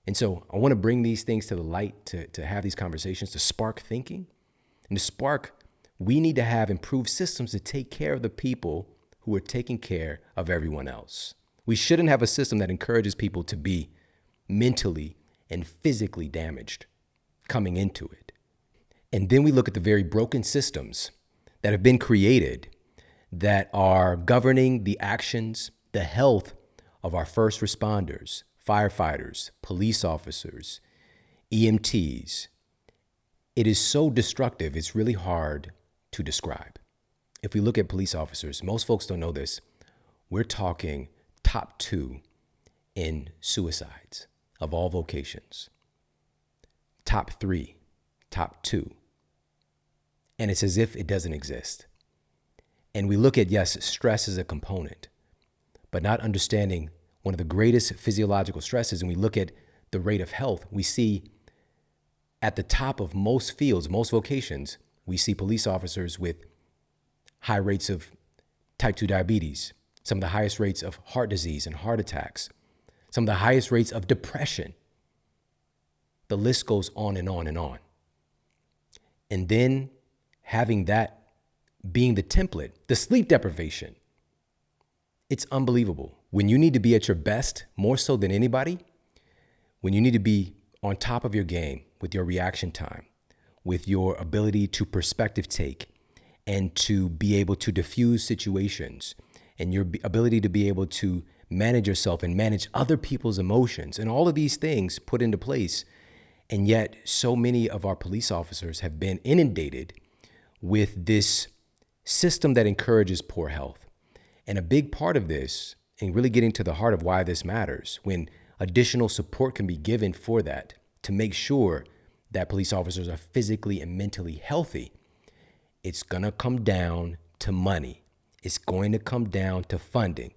And so I want to bring these things to the light to have these conversations, to spark thinking. And to spark, we need to have improved systems to take care of the people who are taking care of everyone else. We shouldn't have a system that encourages people to be mentally and physically damaged coming into it. And then we look at the very broken systems that have been created that are governing the actions, the health of our first responders, firefighters, police officers, EMTs. It is so destructive, it's really hard to describe. If we look at police officers, most folks don't know this, we're talking top 2 in suicides of all vocations. Top 3, top 2. And it's as if it doesn't exist. And we look at, yes, stress is a component, but not understanding one of the greatest physiological stresses. And we look at the rate of health. We see at the top of most fields, most vocations, we see police officers with high rates of type 2 diabetes, some of the highest rates of heart disease and heart attacks, some of the highest rates of depression. The list goes on and on and on. And then having that being the template, the sleep deprivation, it's unbelievable. When you need to be at your best, more so than anybody, when you need to be on top of your game with your reaction time, with your ability to perspective take and to be able to diffuse situations and your ability to be able to manage yourself and manage other people's emotions and all of these things put into place. And yet so many of our police officers have been inundated with this system that encourages poor health. And a big part of this, and really getting to the heart of why this matters, when additional support can be given for that, to make sure that police officers are physically and mentally healthy, it's gonna come down to money. It's going to come down to funding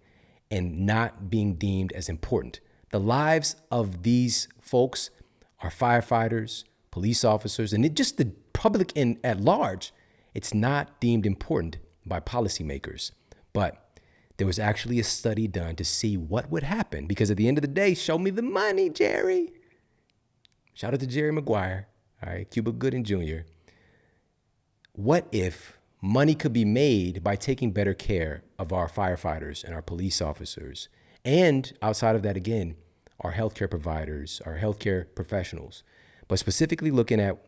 and not being deemed as important. The lives of these folks, our firefighters, police officers, and just the public at large, it's not deemed important by policymakers. But there was actually a study done to see what would happen, because at the end of the day, show me the money, Jerry. Shout out to Jerry Maguire, all right, Cuba Gooding Jr. What if money could be made by taking better care of our firefighters and our police officers, and outside of that, again, our healthcare providers, our healthcare professionals, but specifically looking at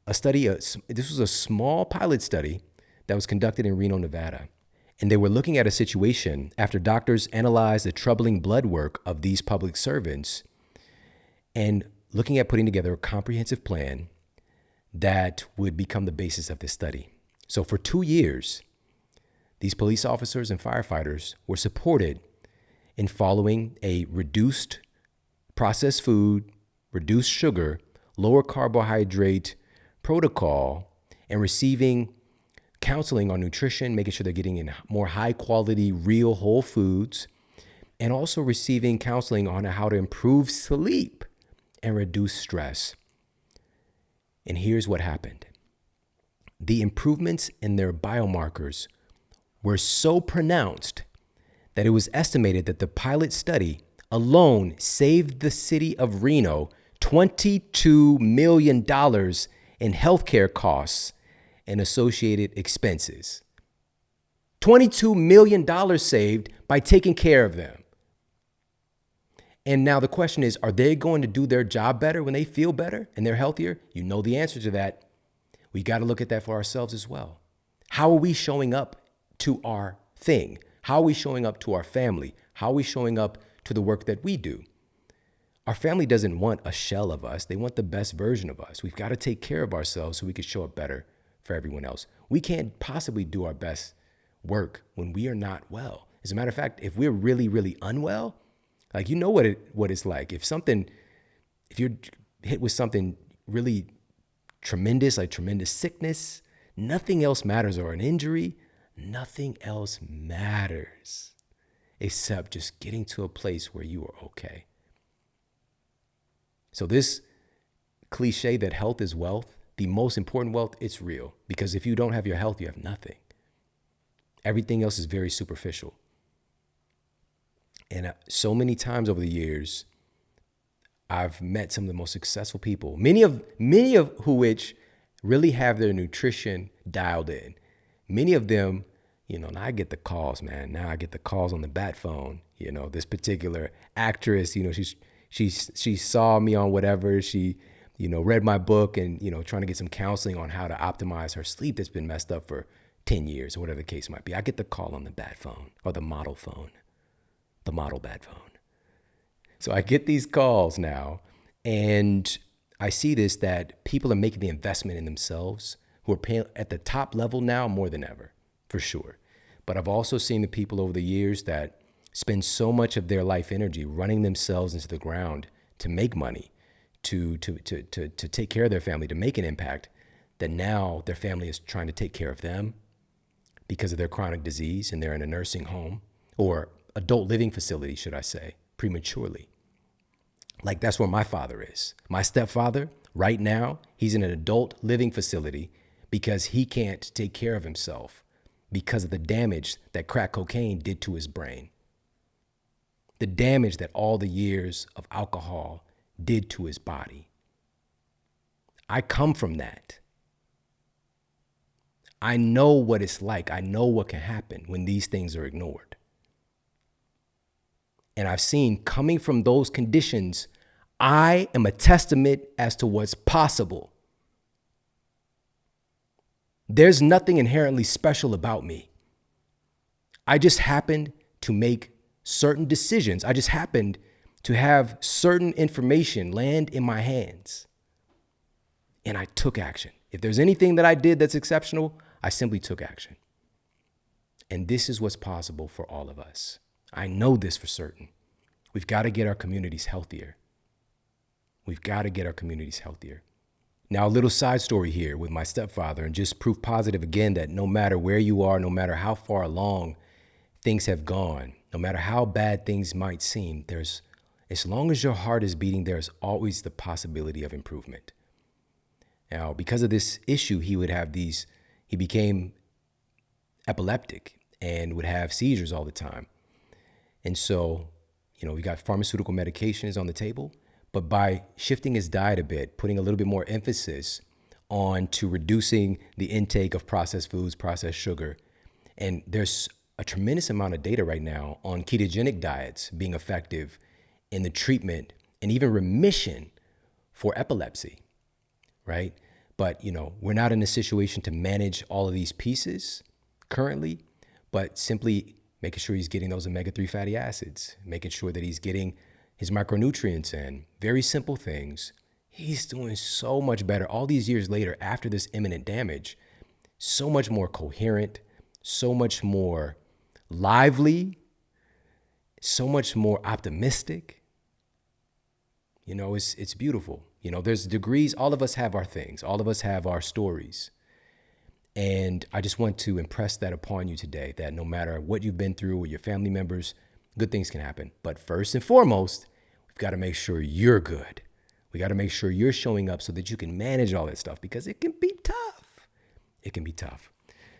a study, this was a small pilot study that was conducted in Reno, Nevada. And they were looking at a situation after doctors analyzed the troubling blood work of these public servants and looking at putting together a comprehensive plan that would become the basis of this study. So for 2 years, these police officers and firefighters were supported in following a reduced processed food, reduced sugar, lower carbohydrate protocol, and receiving counseling on nutrition, making sure they're getting in more high quality, real whole foods, and also receiving counseling on how to improve sleep and reduce stress. And here's what happened. The improvements in their biomarkers were so pronounced that it was estimated that the pilot study alone saved the city of Reno $22 million in healthcare costs and associated expenses. $22 million saved by taking care of them. And now the question is, are they going to do their job better when they feel better and they're healthier? You know the answer to that. We got to look at that for ourselves as well. How are we showing up to our thing? How are we showing up to our family? How are we showing up to the work that we do? Our family doesn't want a shell of us. They want the best version of us. We've got to take care of ourselves so we can show up better for everyone else. We can't possibly do our best work when we are not well. As a matter of fact, if we're really, really unwell, like, you know what it's like. If you're hit with something really tremendous, like tremendous sickness, nothing else matters, or an injury, nothing else matters except just getting to a place where you are okay. So this cliche that health is wealth, the most important wealth, it's real. Because if you don't have your health, you have nothing. Everything else is very superficial. And so many times over the years, I've met some of the most successful people, many of which really have their nutrition dialed in. Many of them, now I get the calls, man. Now I get the calls on the bat phone. This particular actress, she saw me on whatever. She, read my book and, trying to get some counseling on how to optimize her sleep that's been messed up for 10 years or whatever the case might be. I get the call on the bat phone or the model phone, the model bat phone. So I get these calls now, and I see this, that people are making the investment in themselves, who are paying at the top level now more than ever, for sure. But I've also seen the people over the years that spend so much of their life energy running themselves into the ground to make money, to take care of their family, to make an impact, that now their family is trying to take care of them because of their chronic disease, and they're in a nursing home or adult living facility, should I say, prematurely. Like, that's where my father is. My stepfather, right now, he's in an adult living facility because he can't take care of himself because of the damage that crack cocaine did to his brain. The damage that all the years of alcohol did to his body. I come from that. I know what it's like. I know what can happen when these things are ignored. And I've seen, coming from those conditions, I am a testament as to what's possible. There's nothing inherently special about me. I just happened to make certain decisions. I just happened to have certain information land in my hands. And I took action. If there's anything that I did that's exceptional, I simply took action. And this is what's possible for all of us. I know this for certain. We've got to get our communities healthier. We've got to get our communities healthier. Now, a little side story here with my stepfather, and just proof positive again that no matter where you are, no matter how far along things have gone, no matter how bad things might seem, as long as your heart is beating, there's always the possibility of improvement. Now, because of this issue, he became epileptic and would have seizures all the time. And so, we got pharmaceutical medications on the table, but by shifting his diet a bit, putting a little bit more emphasis on to reducing the intake of processed foods, processed sugar. And there's a tremendous amount of data right now on ketogenic diets being effective in the treatment and even remission for epilepsy, right? But, we're not in a situation to manage all of these pieces currently, but simply making sure he's getting those omega-3 fatty acids, making sure that he's getting his micronutrients in, very simple things. He's doing so much better all these years later after this imminent damage, so much more coherent, so much more lively, so much more optimistic. It's beautiful. There's degrees. All of us have our things. All of us have our stories. And I just want to impress that upon you today, that no matter what you've been through with your family members, good things can happen. But first and foremost, we've got to make sure you're good. We got to make sure you're showing up so that you can manage all that stuff, because it can be tough. It can be tough.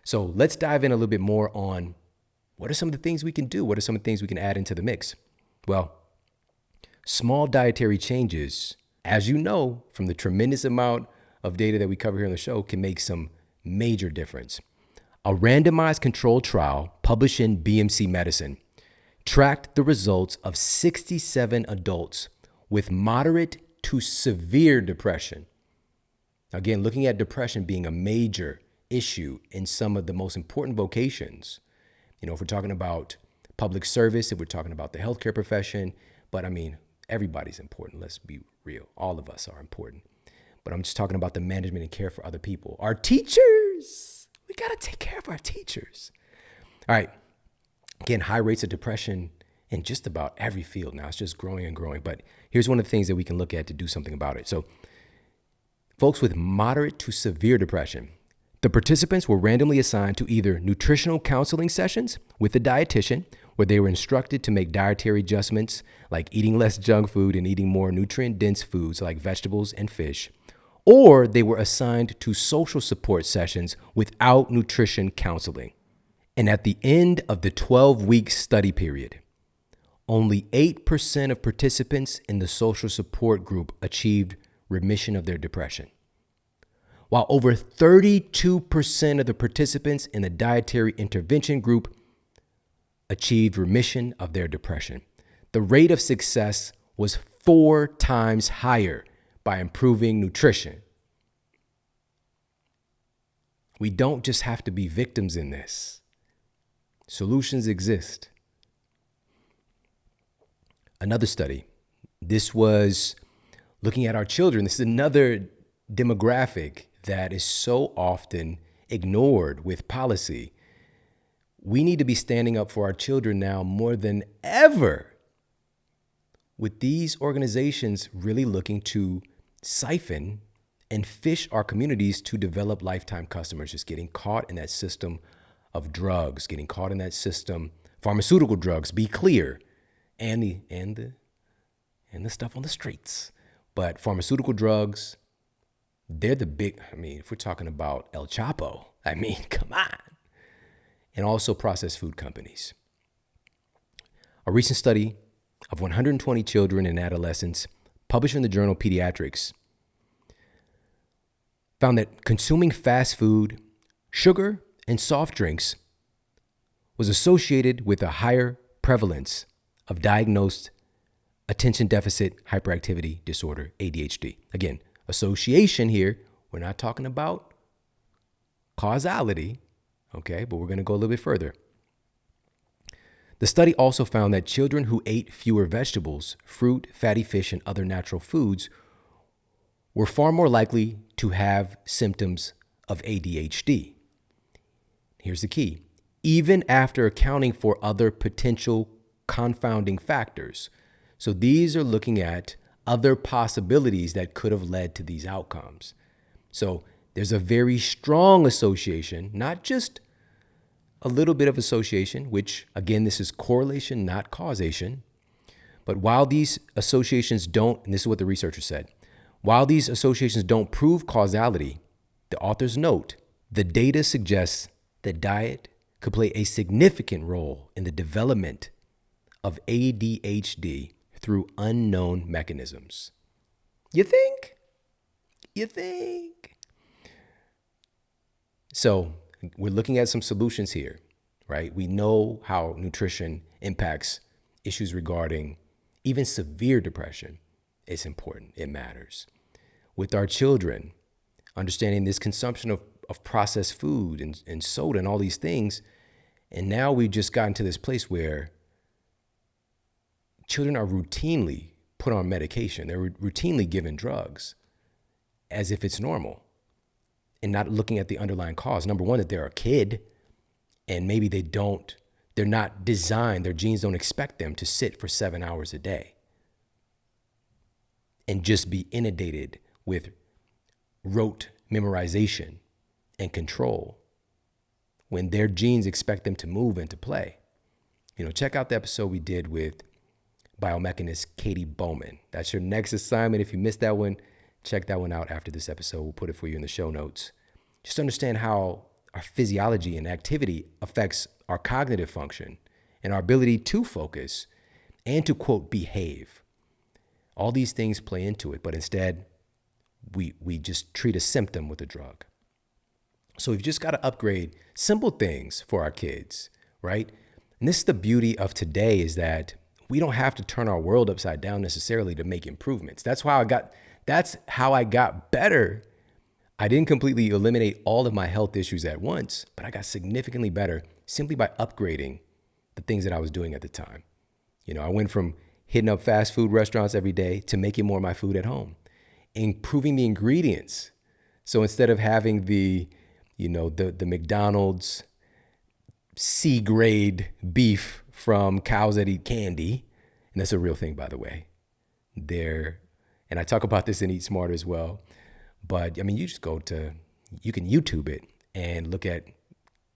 So let's dive in a little bit more on what are some of the things we can do? What are some of the things we can add into the mix? Well, small dietary changes, as you know, from the tremendous amount of data that we cover here on the show, can make some major difference. A randomized controlled trial published in BMC Medicine tracked the results of 67 adults with moderate to severe depression. Again, looking at depression being a major issue in some of the most important vocations. If we're talking about public service, if we're talking about the healthcare profession, but everybody's important. Let's be real. All of us are important. But I'm just talking about the management and care for other people. Our teachers, we got to take care of our teachers. All right. Again, high rates of depression in just about every field now. It's just growing and growing. But here's one of the things that we can look at to do something about it. So folks with moderate to severe depression, the participants were randomly assigned to either nutritional counseling sessions with a dietitian, where they were instructed to make dietary adjustments like eating less junk food and eating more nutrient-dense foods like vegetables and fish, or they were assigned to social support sessions without nutrition counseling. And at the end of the 12-week study period, only 8% of participants in the social support group achieved remission of their depression, while over 32% of the participants in the dietary intervention group achieved remission of their depression. The rate of success was 4 times higher by improving nutrition. We don't just have to be victims in this. Solutions exist. Another study, this was looking at our children. This is another demographic that is so often ignored with policy. We need to be standing up for our children now more than ever, with these organizations really looking to siphon and fish our communities to develop lifetime customers, just getting caught in that system of drugs, getting caught in that system, pharmaceutical drugs, be clear, and the stuff on the streets. But pharmaceutical drugs, they're the big, if we're talking about El Chapo, come on. And also processed food companies. A recent study of 120 children and adolescents published in the journal Pediatrics found that consuming fast food, sugar, and soft drinks was associated with a higher prevalence of diagnosed attention deficit hyperactivity disorder, ADHD. Again, association here, we're not talking about causality, okay, but we're going to go a little bit further. The study also found that children who ate fewer vegetables, fruit, fatty fish, and other natural foods were far more likely to have symptoms of ADHD. Here's the key. Even after accounting for other potential confounding factors. So these are looking at other possibilities that could have led to these outcomes. So there's a very strong association, not just a little bit of association, which again, this is correlation, not causation. But while these associations don't, and this is what the researcher said, while these associations don't prove causality, the authors note the data suggests that diet could play a significant role in the development of ADHD through unknown mechanisms. You think? So we're looking at some solutions here, right? We know how nutrition impacts issues regarding even severe depression. It's important. It matters. With our children, understanding this consumption of processed food and soda and all these things. And now we've just gotten to this place where children are routinely put on medication. They're routinely given drugs as if it's normal and not looking at the underlying cause. Number one, that they're a kid and maybe they're not designed, their genes don't expect them to sit for 7 hours a day and just be inundated with rote memorization and control when their genes expect them to move and to play. Check out the episode we did with biomechanist Katie Bowman. That's your next assignment. If you missed that one, check that one out after this episode. We'll put it for you in the show notes. Just understand how our physiology and activity affects our cognitive function and our ability to focus and to, quote, behave. All these things play into it, but instead, we just treat a symptom with a drug. So we've just got to upgrade simple things for our kids, right? And this is the beauty of today, is that we don't have to turn our world upside down necessarily to make improvements. That's how I got better. I didn't completely eliminate all of my health issues at once, but I got significantly better simply by upgrading the things that I was doing at the time. I went from hitting up fast food restaurants every day to making more of my food at home, improving the ingredients. So instead of having the McDonald's C-grade beef from cows that eat candy, and that's a real thing, by the way, and I talk about this in Eat Smart as well, but you just you can YouTube it and look at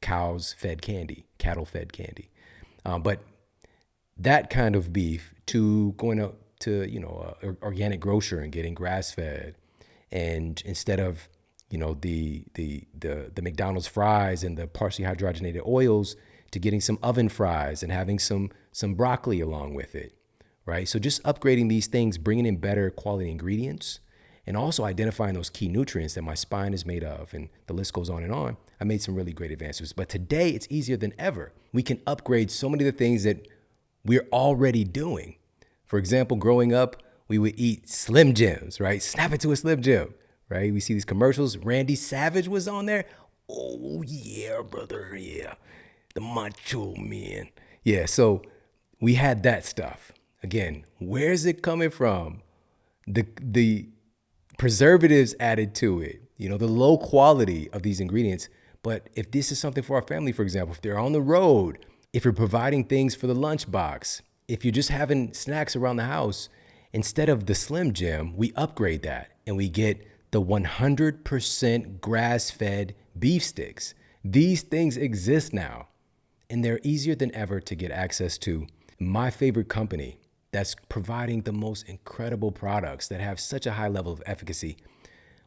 cows-fed candy, cattle-fed candy. But that kind of beef to going up to, an organic grocer and getting grass-fed, and instead of, the McDonald's fries and the partially hydrogenated oils, to getting some oven fries and having some broccoli along with it, right? So just upgrading these things, bringing in better quality ingredients, and also identifying those key nutrients that my spine is made of, and the list goes on and on. I made some really great advances. But today, it's easier than ever. We can upgrade so many of the things that we're already doing. For example, growing up, we would eat Slim Jims, right? Snap it to a Slim Jim, right? We see these commercials. Randy Savage was on there. Oh, yeah, brother, yeah. The Macho Man. Yeah, so we had that stuff. Again, where's it coming from? The preservatives added to it, the low quality of these ingredients. But if this is something for our family, for example, if they're on the road, if you're providing things for the lunchbox, if you're just having snacks around the house, instead of the Slim Jim, we upgrade that and we get the 100% grass-fed beef sticks. These things exist now, and they're easier than ever to get access to. My favorite company that's providing the most incredible products that have such a high level of efficacy,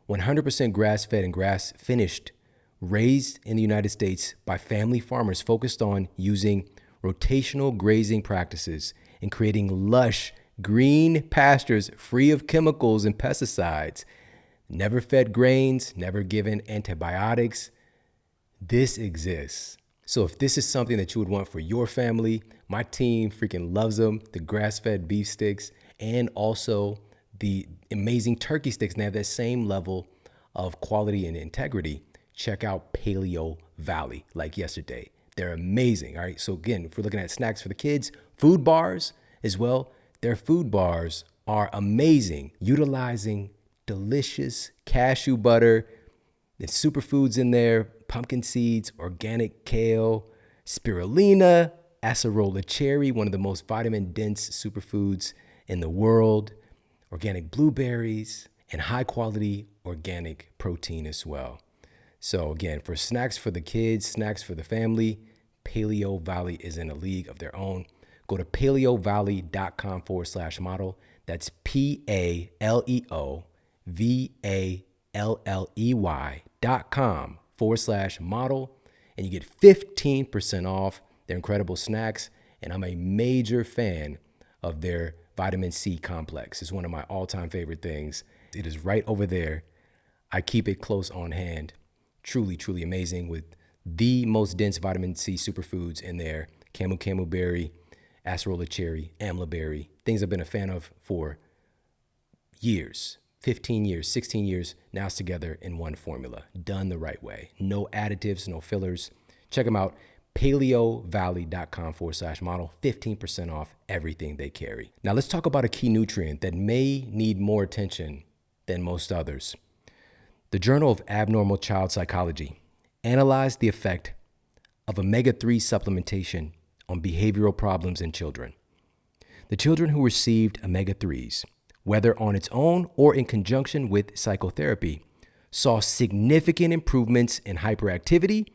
100% grass-fed and grass-finished, raised in the United States by family farmers focused on using rotational grazing practices and creating lush green pastures free of chemicals and pesticides, never fed grains, never given antibiotics. This exists. So if this is something that you would want for your family, my team freaking loves them, the grass-fed beef sticks, and also the amazing turkey sticks, and they have that same level of quality and integrity. Check out Paleo Valley, like yesterday. They're amazing, all right? So again, if we're looking at snacks for the kids, food bars as well, their food bars are amazing, utilizing delicious cashew butter, there's superfoods in there, pumpkin seeds, organic kale, spirulina, acerola cherry, one of the most vitamin-dense superfoods in the world, organic blueberries, and high-quality organic protein as well. So again, for snacks for the kids, snacks for the family, Paleo Valley is in a league of their own. Go to paleovalley.com/model. That's PALEOVALLEY.com/model. And you get 15% off their incredible snacks. And I'm a major fan of their vitamin C complex. It's one of my all-time favorite things. It is right over there. I keep it close on hand. Truly, truly amazing with the most dense vitamin C superfoods in there. Camu berry, acerola cherry, amla berry. Things I've been a fan of for years, 15 years, 16 years. Now it's together in one formula, done the right way. No additives, no fillers. Check them out. paleovalley.com/model, 15% off everything they carry. Now let's talk about a key nutrient that may need more attention than most others. The Journal of Abnormal Child Psychology analyzed the effect of omega-3 supplementation on behavioral problems in children. The children who received omega-3s, whether on its own or in conjunction with psychotherapy, saw significant improvements in hyperactivity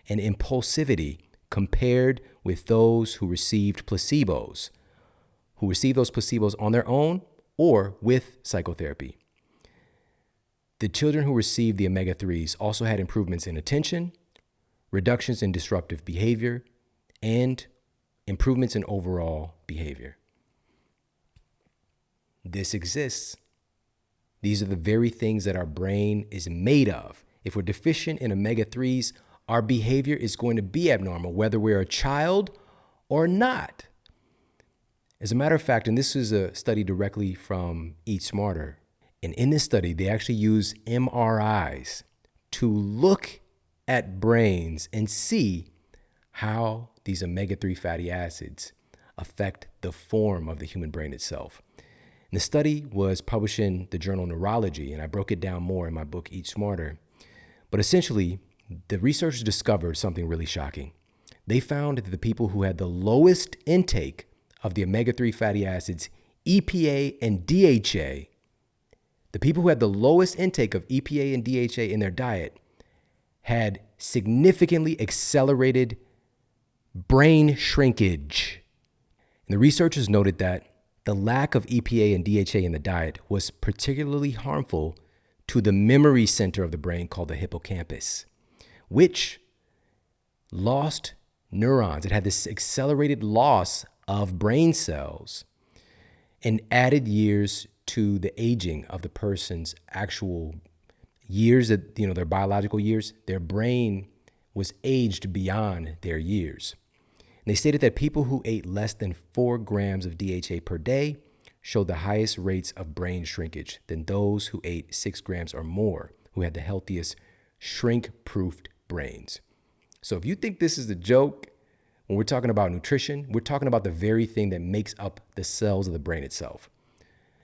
and impulsivity compared with those who received placebos, on their own or with psychotherapy. The children who received the omega-3s also had improvements in attention, reductions in disruptive behavior, and improvements in overall behavior. This exists. These are the very things that our brain is made of. If we're deficient in omega-3s, our behavior is going to be abnormal, whether we're a child or not. As a matter of fact, and this is a study directly from Eat Smarter, and in this study, they actually use MRIs to look at brains and see how these omega-3 fatty acids affect the form of the human brain itself. And the study was published in the journal Neurology, and I broke it down more in my book, Eat Smarter. But essentially, the researchers discovered something really shocking. They found that the people who had the lowest intake of the omega-3 fatty acids, EPA and DHA, the people who had the lowest intake of EPA and DHA in their diet had significantly accelerated brain shrinkage. And the researchers noted that the lack of EPA and DHA in the diet was particularly harmful to the memory center of the brain called the hippocampus, which lost neurons. It had this accelerated loss of brain cells and added years to the aging of the person's actual years, that, their biological years. Their brain was aged beyond their years. And they stated that people who ate less than 4 grams of DHA per day showed the highest rates of brain shrinkage than those who ate 6 grams or more, who had the healthiest shrink-proofed brains. So if you think this is a joke, when we're talking about nutrition, we're talking about the very thing that makes up the cells of the brain itself.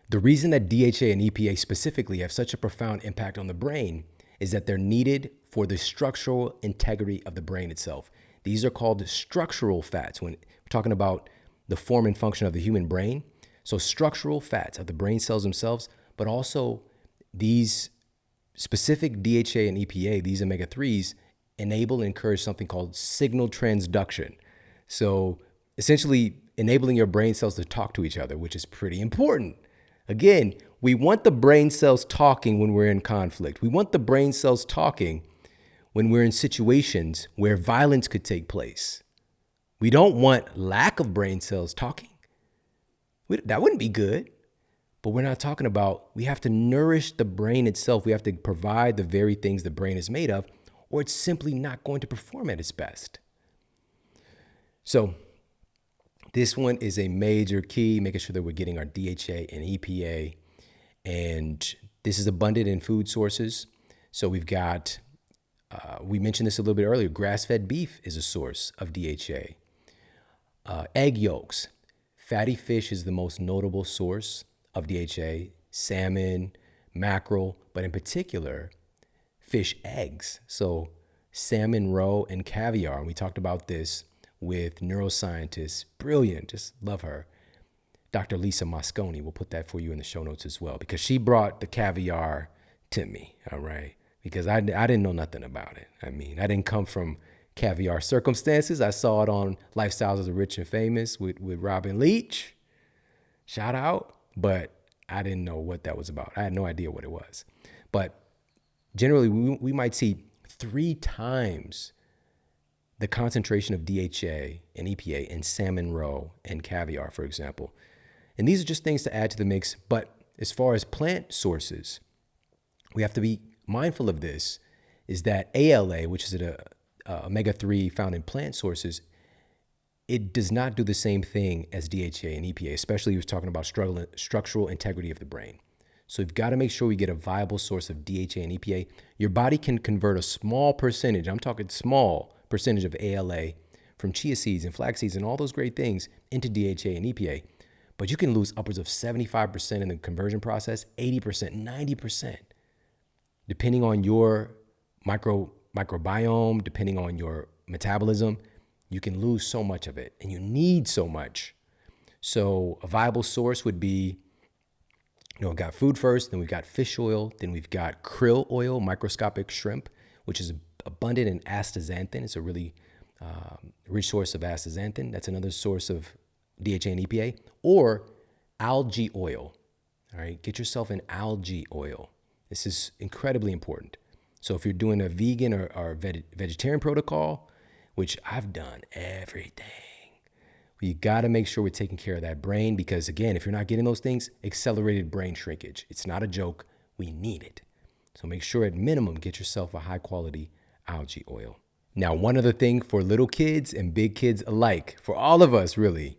The reason that DHA and EPA specifically have such a profound impact on the brain is that they're needed for the structural integrity of the brain itself. These are called structural fats when we're talking about the form and function of the human brain. So structural fats of the brain cells themselves, but also these specific DHA and EPA, these omega-3s, enable and encourage something called signal transduction. So essentially enabling your brain cells to talk to each other, which is pretty important. Again, we want the brain cells talking when we're in conflict. We want the brain cells talking when we're in situations where violence could take place. We don't want lack of brain cells talking. That wouldn't be good. But we're not talking about, we have to nourish the brain itself. We have to provide the very things the brain is made of, or it's simply not going to perform at its best. So this one is a major key, making sure that we're getting our DHA and EPA. And this is abundant in food sources. So we've got, we mentioned this a little bit earlier, grass-fed beef is a source of DHA. Egg yolks. Fatty fish is the most notable source of DHA, salmon, mackerel, but in particular, fish eggs. So salmon roe and caviar. And we talked about this with neuroscientist, brilliant, just love her, Dr. Lisa Mosconi. We'll put that for you in the show notes as well, because she brought the caviar to me, all right? Because I didn't know nothing about it. I mean, I didn't come from caviar circumstances. I saw it on Lifestyles of the Rich and Famous with Robin Leach. Shout out. But I didn't know what that was about. I had no idea what it was. But generally, we might see 3 times the concentration of DHA and EPA in salmon roe and caviar, for example. And these are just things to add to the mix. But as far as plant sources, we have to be mindful of this, is that ALA, which is an omega-3 found in plant sources, it does not do the same thing as DHA and EPA, especially if you're talking about structural integrity of the brain. So you've got to make sure we get a viable source of DHA and EPA. Your body can convert a small percentage, I'm talking small percentage of ALA from chia seeds and flax seeds and all those great things into DHA and EPA. But you can lose upwards of 75% in the conversion process, 80%, 90%, depending on your microbiome, depending on your metabolism. You can lose so much of it, and you need so much. So a viable source would be, we've got food first, then we've got fish oil, then we've got krill oil, microscopic shrimp, which is abundant in astaxanthin. It's a really rich source of astaxanthin. That's another source of DHA and EPA. Or algae oil. All right, get yourself an algae oil. This is incredibly important. So if you're doing a vegan or vegetarian protocol, which I've done everything, you got to make sure we're taking care of that brain, because again, if you're not getting those things, accelerated brain shrinkage. It's not a joke. We need it. So make sure at minimum, get yourself a high quality algae oil. Now, one other thing for little kids and big kids alike, for all of us really,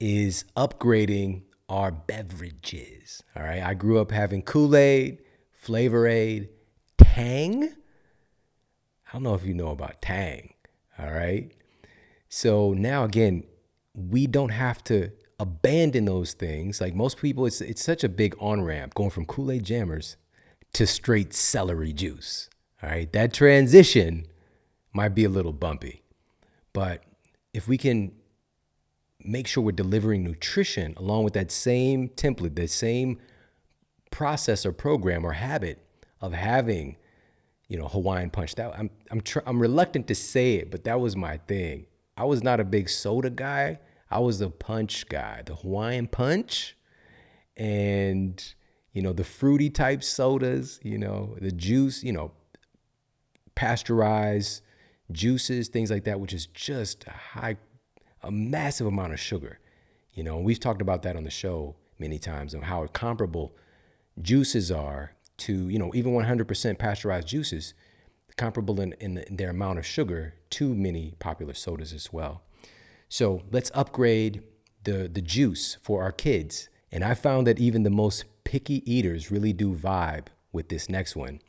is upgrading our beverages. All right. I grew up having Kool-Aid, Flavor Aid, Tang. I don't know if you know about Tang. All right. So now again, we don't have to abandon those things. Like most people, it's such a big on-ramp going from Kool-Aid jammers to straight celery juice. All right. That transition might be a little bumpy, but if we can make sure we're delivering nutrition along with that same template, that same process or program or habit of having, Hawaiian punch. That I'm reluctant to say it, but that was my thing. I was not a big soda guy. I was a punch guy, the Hawaiian punch, and the fruity type sodas. The juice, pasteurized juices, things like that, which is just a massive amount of sugar. We've talked about that on the show many times, and how comparable juices are to, even 100% pasteurized juices, comparable in their amount of sugar to many popular sodas as well. So let's upgrade the juice for our kids. And I found that even the most picky eaters really do vibe with this next one.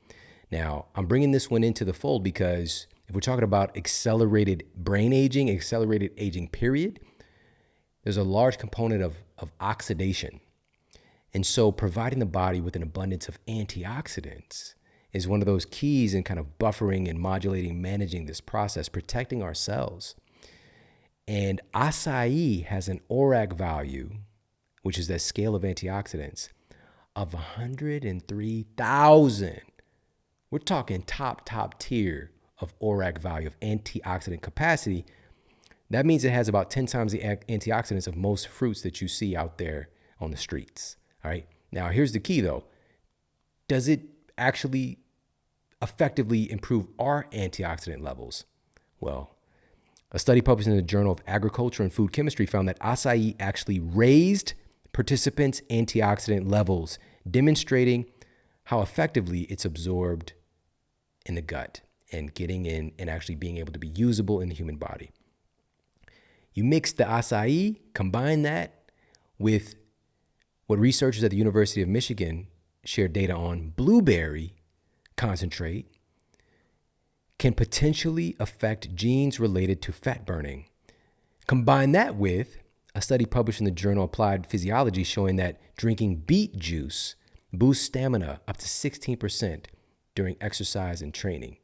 Now, I'm bringing this one into the fold because if we're talking about accelerated brain aging, accelerated aging period, there's a large component of oxidation. And so providing the body with an abundance of antioxidants is one of those keys in kind of buffering and modulating, managing this process, protecting our cells. And acai has an ORAC value, which is that scale of antioxidants, of 103,000. We're talking top tier of ORAC value, of antioxidant capacity. That means it has about 10 times the antioxidants of most fruits that you see out there on the streets. All right. Now, here's the key, though. Does it actually effectively improve our antioxidant levels? Well, a study published in the Journal of Agriculture and Food Chemistry found that acai actually raised participants' antioxidant levels, demonstrating how effectively it's absorbed in the gut and getting in and actually being able to be usable in the human body. You mix the acai, combine that with what researchers at the University of Michigan shared data on blueberry concentrate, can potentially affect genes related to fat burning. Combine that with a study published in the journal Applied Physiology showing that drinking beet juice boosts stamina up to 16% during exercise and training.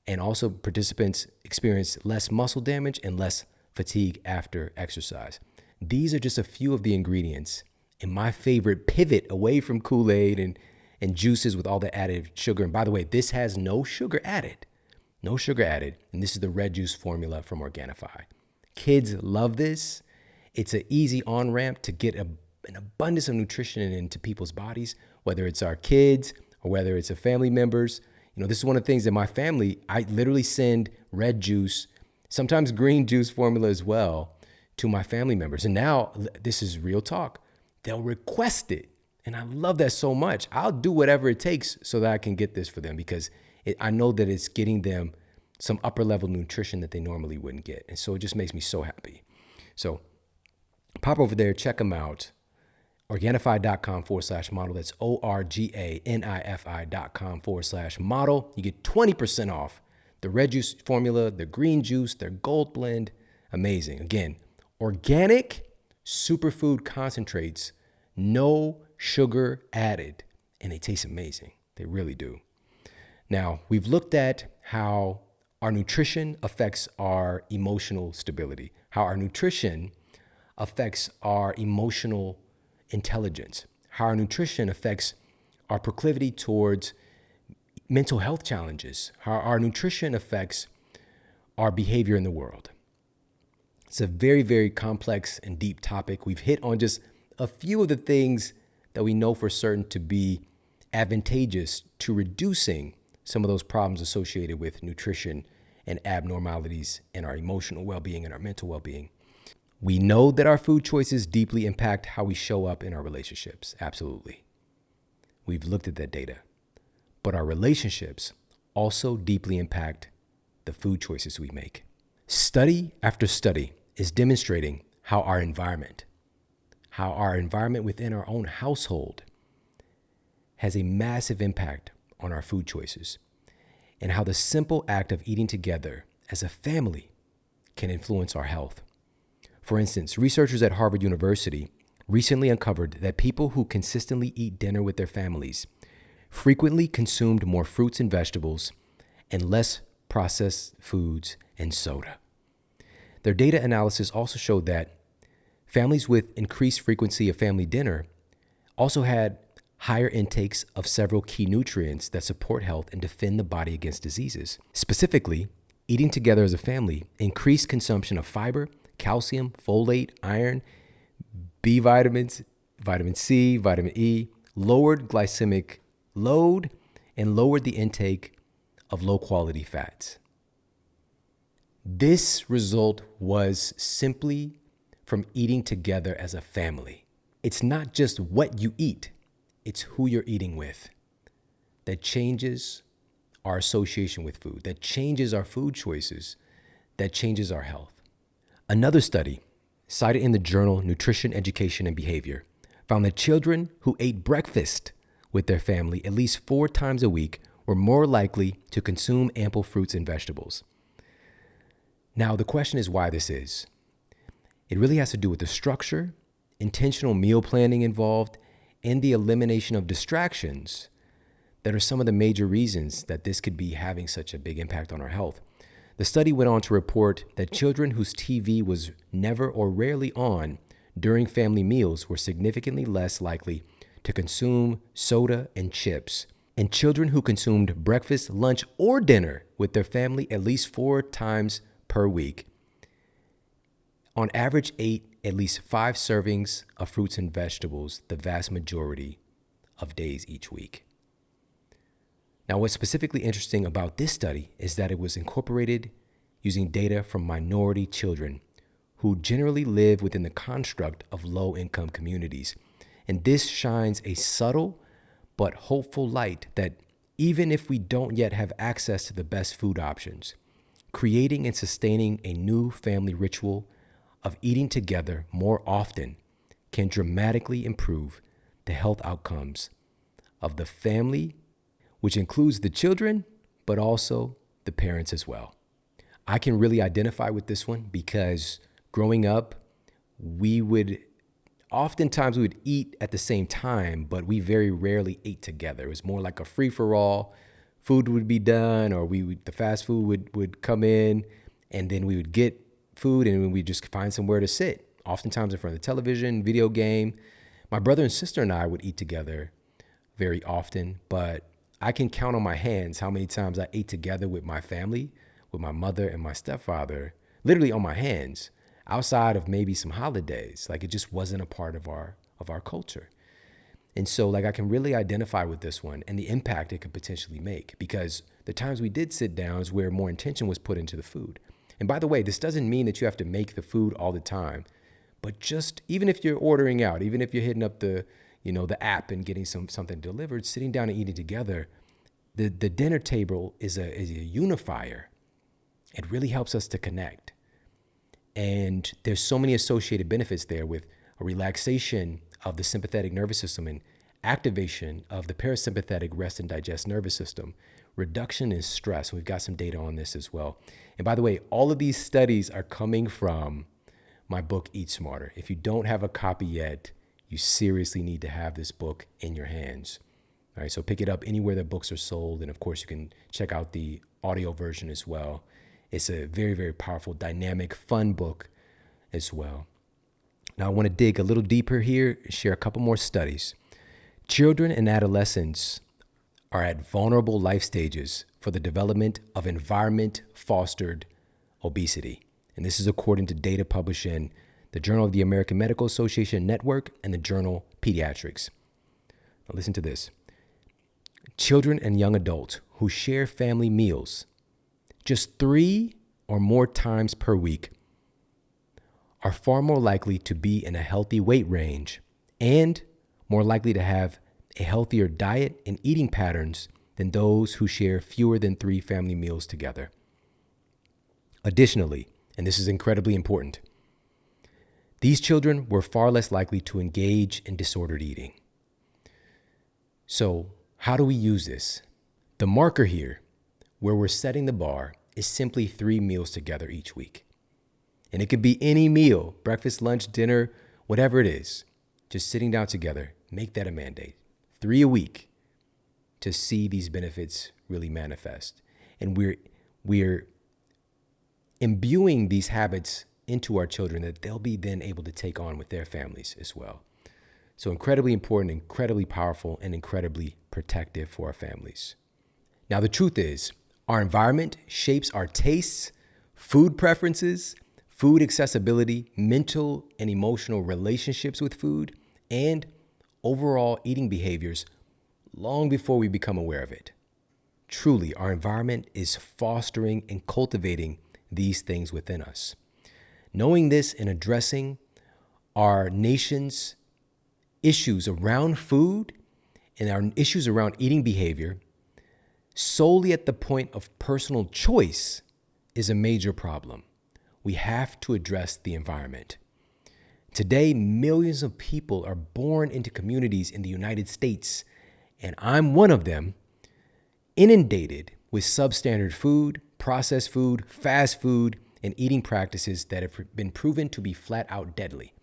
And also participants experience less muscle damage and less fatigue after exercise. These are just a few of the ingredients in my favorite pivot away from Kool-Aid and juices with all the added sugar. And by the way, this has no sugar added. No sugar added. And this is the red juice formula from Organifi. Kids love this. It's an easy on-ramp to get an abundance of nutrition into people's bodies, whether it's our kids or whether it's a family members. This is one of the things that my family, I literally send red juice, sometimes green juice formula as well, to my family members. And now, this is real talk, they'll request it. And I love that so much. I'll do whatever it takes so that I can get this for them because I know that it's getting them some upper level nutrition that they normally wouldn't get. And so it just makes me so happy. So pop over there, check them out. Organifi.com/model. That's ORGANIFI.com/model. You get 20% off the red juice formula, the green juice, their gold blend. Amazing. Again, organic superfood concentrates, no sugar added, and they taste amazing. They really do. Now, we've looked at how our nutrition affects our emotional stability, how our nutrition affects our emotional intelligence, how our nutrition affects our proclivity towards mental health challenges, how our nutrition affects our behavior in the world. It's a very, very complex and deep topic. We've hit on just a few of the things that we know for certain to be advantageous to reducing some of those problems associated with nutrition and abnormalities in our emotional well-being and our mental well-being. We know that our food choices deeply impact how we show up in our relationships. Absolutely. We've looked at that data. But our relationships also deeply impact the food choices we make. Study after study is demonstrating how our environment within our own household has a massive impact on our food choices, and how the simple act of eating together as a family can influence our health. For instance, researchers at Harvard University recently uncovered that people who consistently eat dinner with their families frequently consumed more fruits and vegetables and less processed foods and soda. Their data analysis also showed that families with increased frequency of family dinner also had higher intakes of several key nutrients that support health and defend the body against diseases. Specifically, eating together as a family increased consumption of fiber, calcium, folate, iron, B vitamins, vitamin C, vitamin E, lowered glycemic load, and lowered the intake of low-quality fats. This result was simply from eating together as a family. It's not just what you eat, it's who you're eating with that changes our association with food, that changes our food choices, that changes our health. Another study cited in the journal Nutrition, Education, and Behavior found that children who ate breakfast with their family at least 4 times a week were more likely to consume ample fruits and vegetables. Now, the question is why this is. It really has to do with the structure, intentional meal planning involved, and the elimination of distractions that are some of the major reasons that this could be having such a big impact on our health. The study went on to report that children whose TV was never or rarely on during family meals were significantly less likely to consume soda and chips, and children who consumed breakfast, lunch, or dinner with their family at least 4 times per week, on average ate at least 5 servings of fruits and vegetables the vast majority of days each week. Now, what's specifically interesting about this study is that it was incorporated using data from minority children who generally live within the construct of low-income communities. And this shines a subtle but hopeful light that even if we don't yet have access to the best food options, creating and sustaining a new family ritual of eating together more often can dramatically improve the health outcomes of the family, which includes the children, but also the parents as well. I can really identify with this one because growing up, oftentimes we would eat at the same time, but we very rarely ate together. It was more like a free-for-all. Food would be done, or the fast food would come in, and then we would get food and we'd just find somewhere to sit, oftentimes in front of the television, video game. My brother and sister and I would eat together very often, but I can count on my hands how many times I ate together with my family, with my mother and my stepfather, literally on my hands, outside of maybe some holidays. Like, it just wasn't a part of our culture. And so I can really identify with this one and the impact it could potentially make, because the times we did sit down is where more intention was put into the food. And by the way, this doesn't mean that you have to make the food all the time, but just even if you're ordering out, even if you're hitting up the app and getting something delivered, sitting down and eating together, the dinner table is a unifier. It really helps us to connect. And there's so many associated benefits there with a relaxation of the sympathetic nervous system and activation of the parasympathetic rest and digest nervous system, reduction in stress. We've got some data on this as well. And by the way, all of these studies are coming from my book, Eat Smarter. If you don't have a copy yet, you seriously need to have this book in your hands. All right, so pick it up anywhere that books are sold. And of course, you can check out the audio version as well. It's a very, very powerful, dynamic, fun book as well. Now, I want to dig a little deeper here and share a couple more studies. Children and adolescents are at vulnerable life stages for the development of environment-fostered obesity. And this is according to data published in the Journal of the American Medical Association Network and the journal Pediatrics. Now, listen to this. Children and young adults who share family meals just 3 or more times per week are far more likely to be in a healthy weight range and more likely to have a healthier diet and eating patterns than those who share fewer than 3 family meals together. Additionally, and this is incredibly important, these children were far less likely to engage in disordered eating. So, how do we use this? The marker here, where we're setting the bar, is simply 3 meals together each week. And it could be any meal, breakfast, lunch, dinner, whatever it is. Just sitting down together, make that a mandate. 3 a week to see these benefits really manifest. And we're imbuing these habits into our children that they'll be then able to take on with their families as well. So incredibly important, incredibly powerful, and incredibly protective for our families. Now, the truth is, our environment shapes our tastes, food preferences, food accessibility, mental and emotional relationships with food, and overall eating behaviors long before we become aware of it. Truly, our environment is fostering and cultivating these things within us. Knowing this and addressing our nation's issues around food and our issues around eating behavior solely at the point of personal choice is a major problem. We have to address the environment. Today, millions of people are born into communities in the United States, and I'm one of them, inundated with substandard food, processed food, fast food, and eating practices that have been proven to be flat out deadly.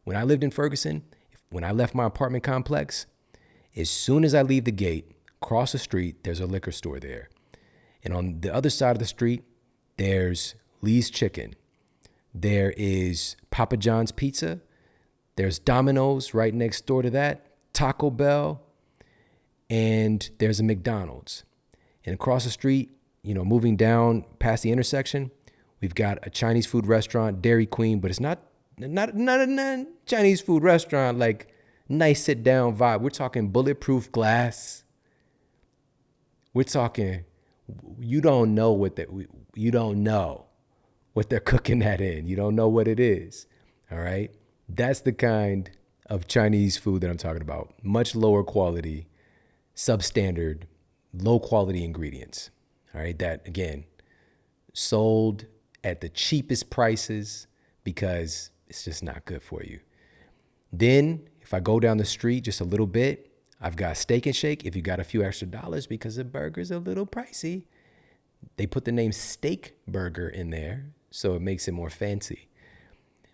When I lived in Ferguson, when I left my apartment complex, as soon as I leave the gate, across the street, there's a liquor store there. And on the other side of the street, there's Lee's Chicken. There is Papa John's Pizza. There's Domino's right next door to that, Taco Bell, and there's a McDonald's. And across the street, moving down past the intersection, we've got a Chinese food restaurant, Dairy Queen, but it's not a Chinese food restaurant, like nice sit down vibe. We're talking bulletproof glass. We're talking, you don't know what they're cooking that in. You don't know what it is. All right. That's the kind of Chinese food that I'm talking about. Much lower quality, substandard, low quality ingredients. All right. That, again, sold at the cheapest prices because it's just not good for you. Then if I go down the street just a little bit, I've got Steak and Shake. If you got a few extra dollars because the burger's a little pricey, they put the name Steak Burger in there, so it makes it more fancy.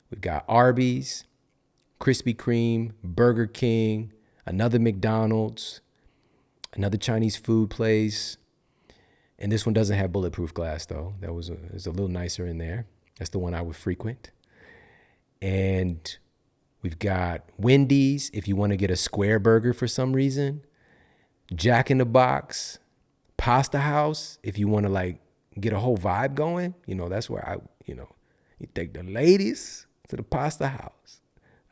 We've got Arby's, Krispy Kreme, Burger King, another McDonald's, another Chinese food place. And this one doesn't have bulletproof glass, though. That was a little nicer in there. That's the one I would frequent. And we've got Wendy's, if you want to get a square burger for some reason. Jack in the Box, Pasta House, if you want to get a whole vibe going. That's where you take the ladies to the Pasta House.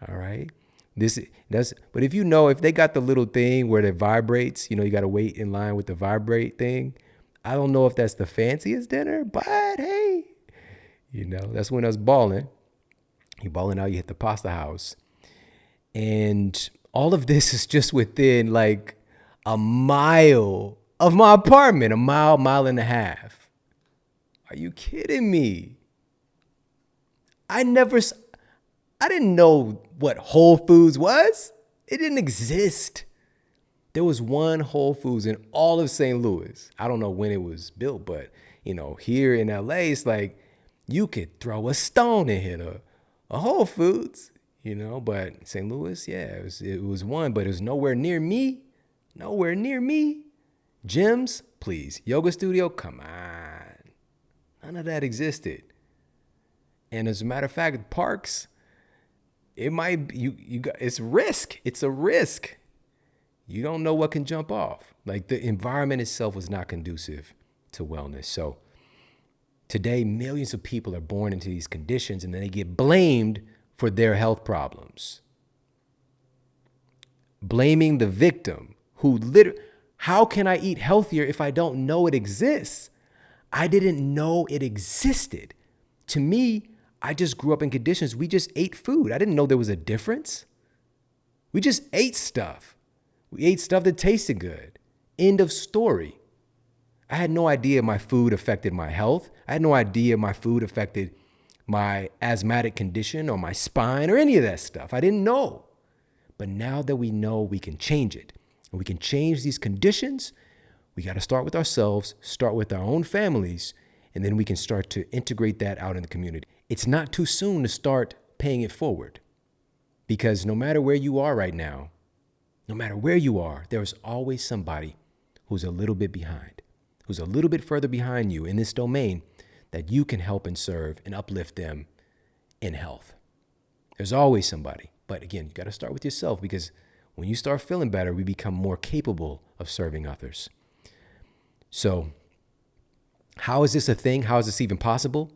All right. But if they got the little thing where it vibrates, you got to wait in line with the vibrate thing. I don't know if that's the fanciest dinner, but hey, that's when I was balling. You balling out, you hit the Pasta House. And all of this is just within a mile of my apartment, a mile and a half. Are you kidding me? I didn't know what Whole Foods was. It didn't exist. There was one Whole Foods in all of St. Louis. I don't know when it was built, but here in LA, it's you could throw a stone and hit a Whole Foods, but St. Louis, yeah, it was one, but it was nowhere near me. Nowhere near me. Gyms, please. Yoga studio, come on. None of that existed. And as a matter of fact, parks, it might be, it's risk. It's a risk. You don't know what can jump off. The environment itself was not conducive to wellness. So today, millions of people are born into these conditions and then they get blamed for their health problems. Blaming the victim who how can I eat healthier if I don't know it exists? I didn't know it existed. To me, I just grew up in conditions. We just ate food. I didn't know there was a difference. We just ate stuff. We ate stuff that tasted good. End of story. I had no idea my food affected my health. I had no idea my food affected my asthmatic condition or my spine or any of that stuff. I didn't know. But now that we know, we can change it. And we can change these conditions. We got to start with ourselves, start with our own families, and then we can start to integrate that out in the community. It's not too soon to start paying it forward, because no matter where you are right now, no matter where you are, there's always somebody who's a little bit behind, who's a little bit further behind you in this domain that you can help and serve and uplift them in health. There's always somebody. But again, you got to start with yourself, because when you start feeling better, we become more capable of serving others. So how is this a thing? How is this even possible?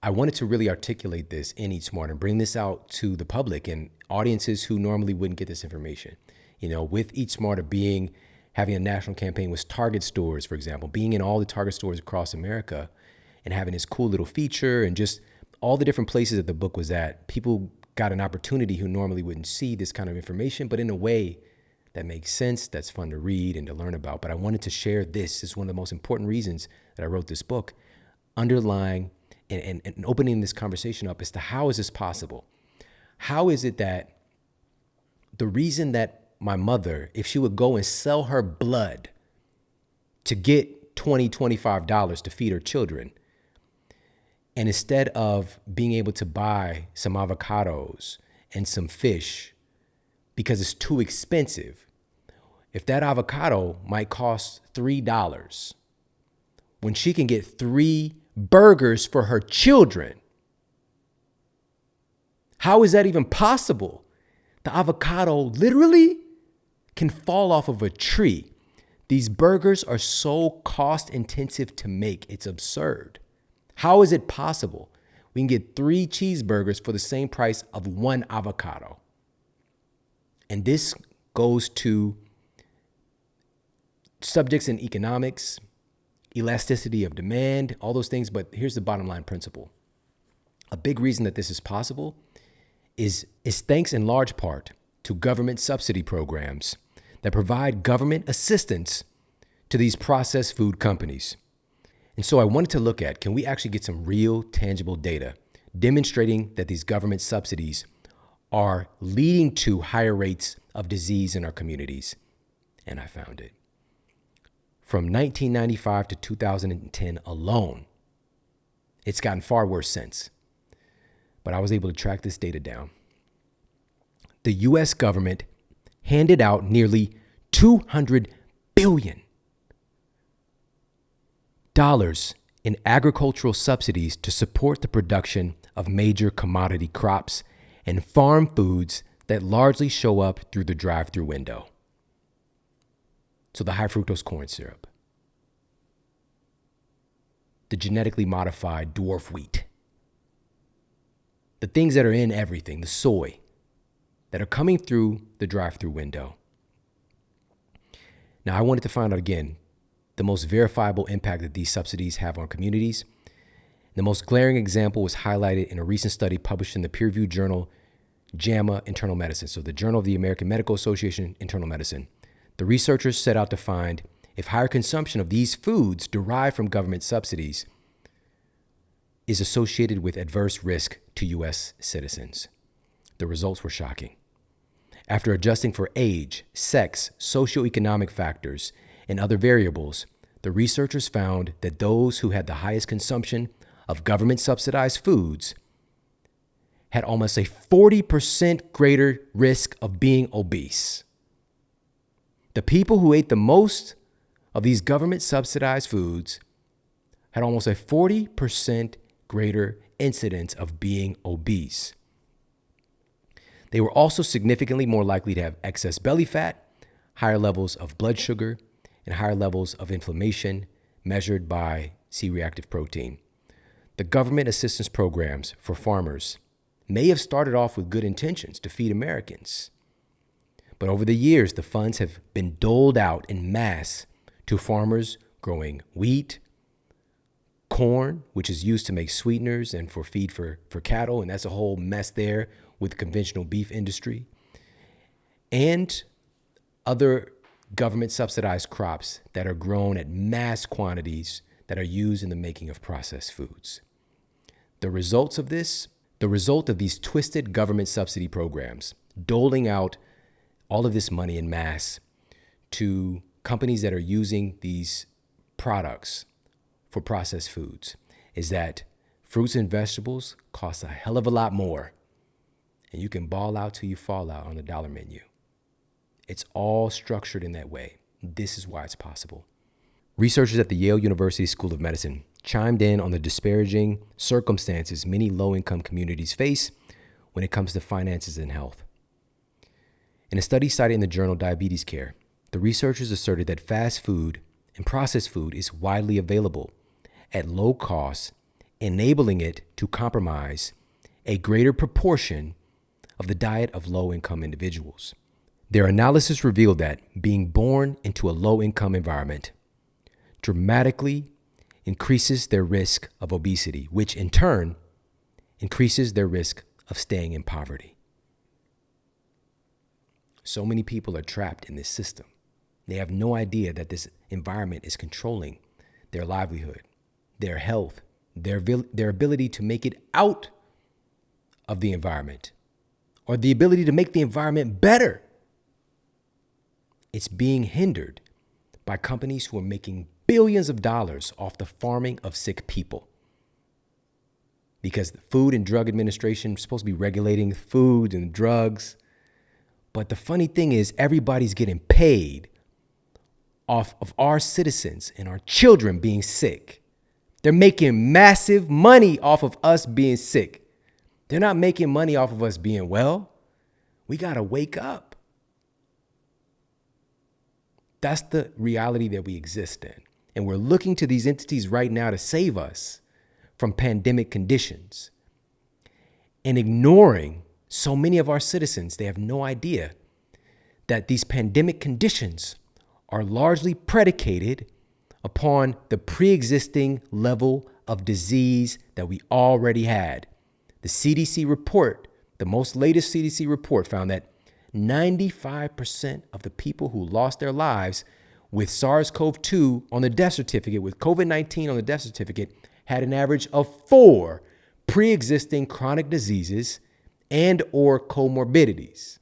I wanted to really articulate this in Eat Smart and bring this out to the public and audiences who normally wouldn't get this information. With Eat Smarter having a national campaign with Target stores, for example, being in all the Target stores across America and having this cool little feature and just all the different places that the book was at, people got an opportunity who normally wouldn't see this kind of information, but in a way that makes sense, that's fun to read and to learn about. But I wanted to share this. This is one of the most important reasons that I wrote this book, underlying and opening this conversation up as to how is this possible? How is it that the reason that my mother, if she would go and sell her blood to get $20, $25 to feed her children, and instead of being able to buy some avocados and some fish because it's too expensive, if that avocado might cost $3, when she can get 3 burgers for her children, how is that even possible? The avocado literally can fall off of a tree. These burgers are so cost intensive to make, it's absurd. How is it possible we can get 3 cheeseburgers for the same price of 1 avocado? And this goes to subjects in economics, elasticity of demand, all those things. But here's the bottom line principle. A big reason that this is possible is thanks in large part to government subsidy programs that provide government assistance to these processed food companies. And so I wanted to look at, can we actually get some real tangible data demonstrating that these government subsidies are leading to higher rates of disease in our communities? And I found it. From 1995 to 2010 alone, it's gotten far worse since. But I was able to track this data down. The US government handed out nearly $200 billion in agricultural subsidies to support the production of major commodity crops and farm foods that largely show up through the drive-through window. So the high fructose corn syrup, the genetically modified dwarf wheat, the things that are in everything, the soy, that are coming through the drive-through window. Now, I wanted to find out again the most verifiable impact that these subsidies have on communities. The most glaring example was highlighted in a recent study published in the peer-reviewed journal JAMA Internal Medicine, so the Journal of the American Medical Association Internal Medicine. The researchers set out to find if higher consumption of these foods derived from government subsidies is associated with adverse risk to U.S. citizens. The results were shocking. After adjusting for age, sex, socioeconomic factors, and other variables, the researchers found that those who had the highest consumption of government-subsidized foods had almost a 40% greater risk of being obese. The people who ate the most of these government-subsidized foods had almost a 40% greater incidence of being obese. They were also significantly more likely to have excess belly fat, higher levels of blood sugar, and higher levels of inflammation measured by C-reactive protein. The government assistance programs for farmers may have started off with good intentions to feed Americans, but over the years, the funds have been doled out in mass to farmers growing wheat, corn, which is used to make sweeteners and for feed for cattle, and that's a whole mess there with the conventional beef industry, and other government subsidized crops that are grown at mass quantities that are used in the making of processed foods. The result of these twisted government subsidy programs, doling out all of this money in mass to companies that are using these products for processed foods, is that fruits and vegetables cost a hell of a lot more, and you can ball out till you fall out on the dollar menu. It's all structured in that way. This is why it's possible. Researchers at the Yale University School of Medicine chimed in on the disparaging circumstances many low-income communities face when it comes to finances and health. In a study cited in the journal Diabetes Care, the researchers asserted that fast food and processed food is widely available at low cost, enabling it to compromise a greater proportion of the diet of low-income individuals. Their analysis revealed that being born into a low-income environment dramatically increases their risk of obesity, which in turn increases their risk of staying in poverty. So many people are trapped in this system. They have no idea that this environment is controlling their livelihood, their health, their ability to make it out of the environment, or the ability to make the environment better. It's being hindered by companies who are making billions of dollars off the farming of sick people. Because the Food and Drug Administration is supposed to be regulating food and drugs. But the funny thing is, everybody's getting paid off of our citizens and our children being sick. They're making massive money off of us being sick. They're not making money off of us being well. We got to wake up. That's the reality that we exist in. And we're looking to these entities right now to save us from pandemic conditions and ignoring so many of our citizens. They have no idea that these pandemic conditions are largely predicated upon the pre-existing level of disease that we already had. The CDC report, the most latest CDC report, found that 95% of the people who lost their lives with SARS-CoV-2 on the death certificate, with COVID-19 on the death certificate, had an average of 4 pre-existing chronic diseases and or comorbidities.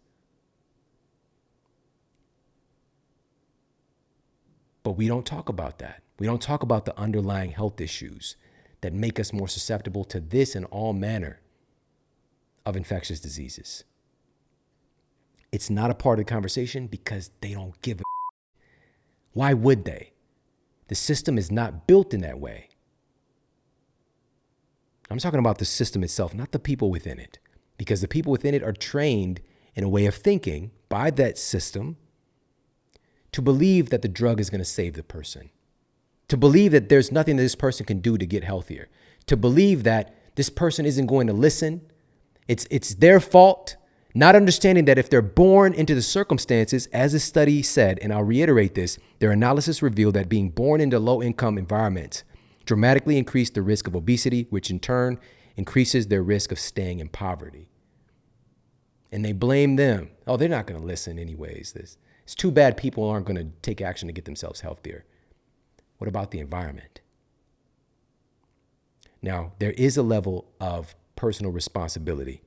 But we don't talk about that. We don't talk about the underlying health issues that make us more susceptible to this and all manner of infectious diseases. It's not a part of the conversation because they don't give a. Why would they? The system is not built in that way. I'm talking about the system itself, not the people within it, because the people within it are trained in a way of thinking by that system to believe that the drug is going to save the person, to believe that there's nothing that this person can do to get healthier, to believe that this person isn't going to listen. It's their fault, not understanding that if they're born into the circumstances, as the study said, and I'll reiterate this, their analysis revealed that being born into low-income environments dramatically increased the risk of obesity, which in turn increases their risk of staying in poverty. And they blame them. Oh, they're not going to listen anyways. It's too bad people aren't going to take action to get themselves healthier. What about the environment? Now, there is a level of personal responsibility.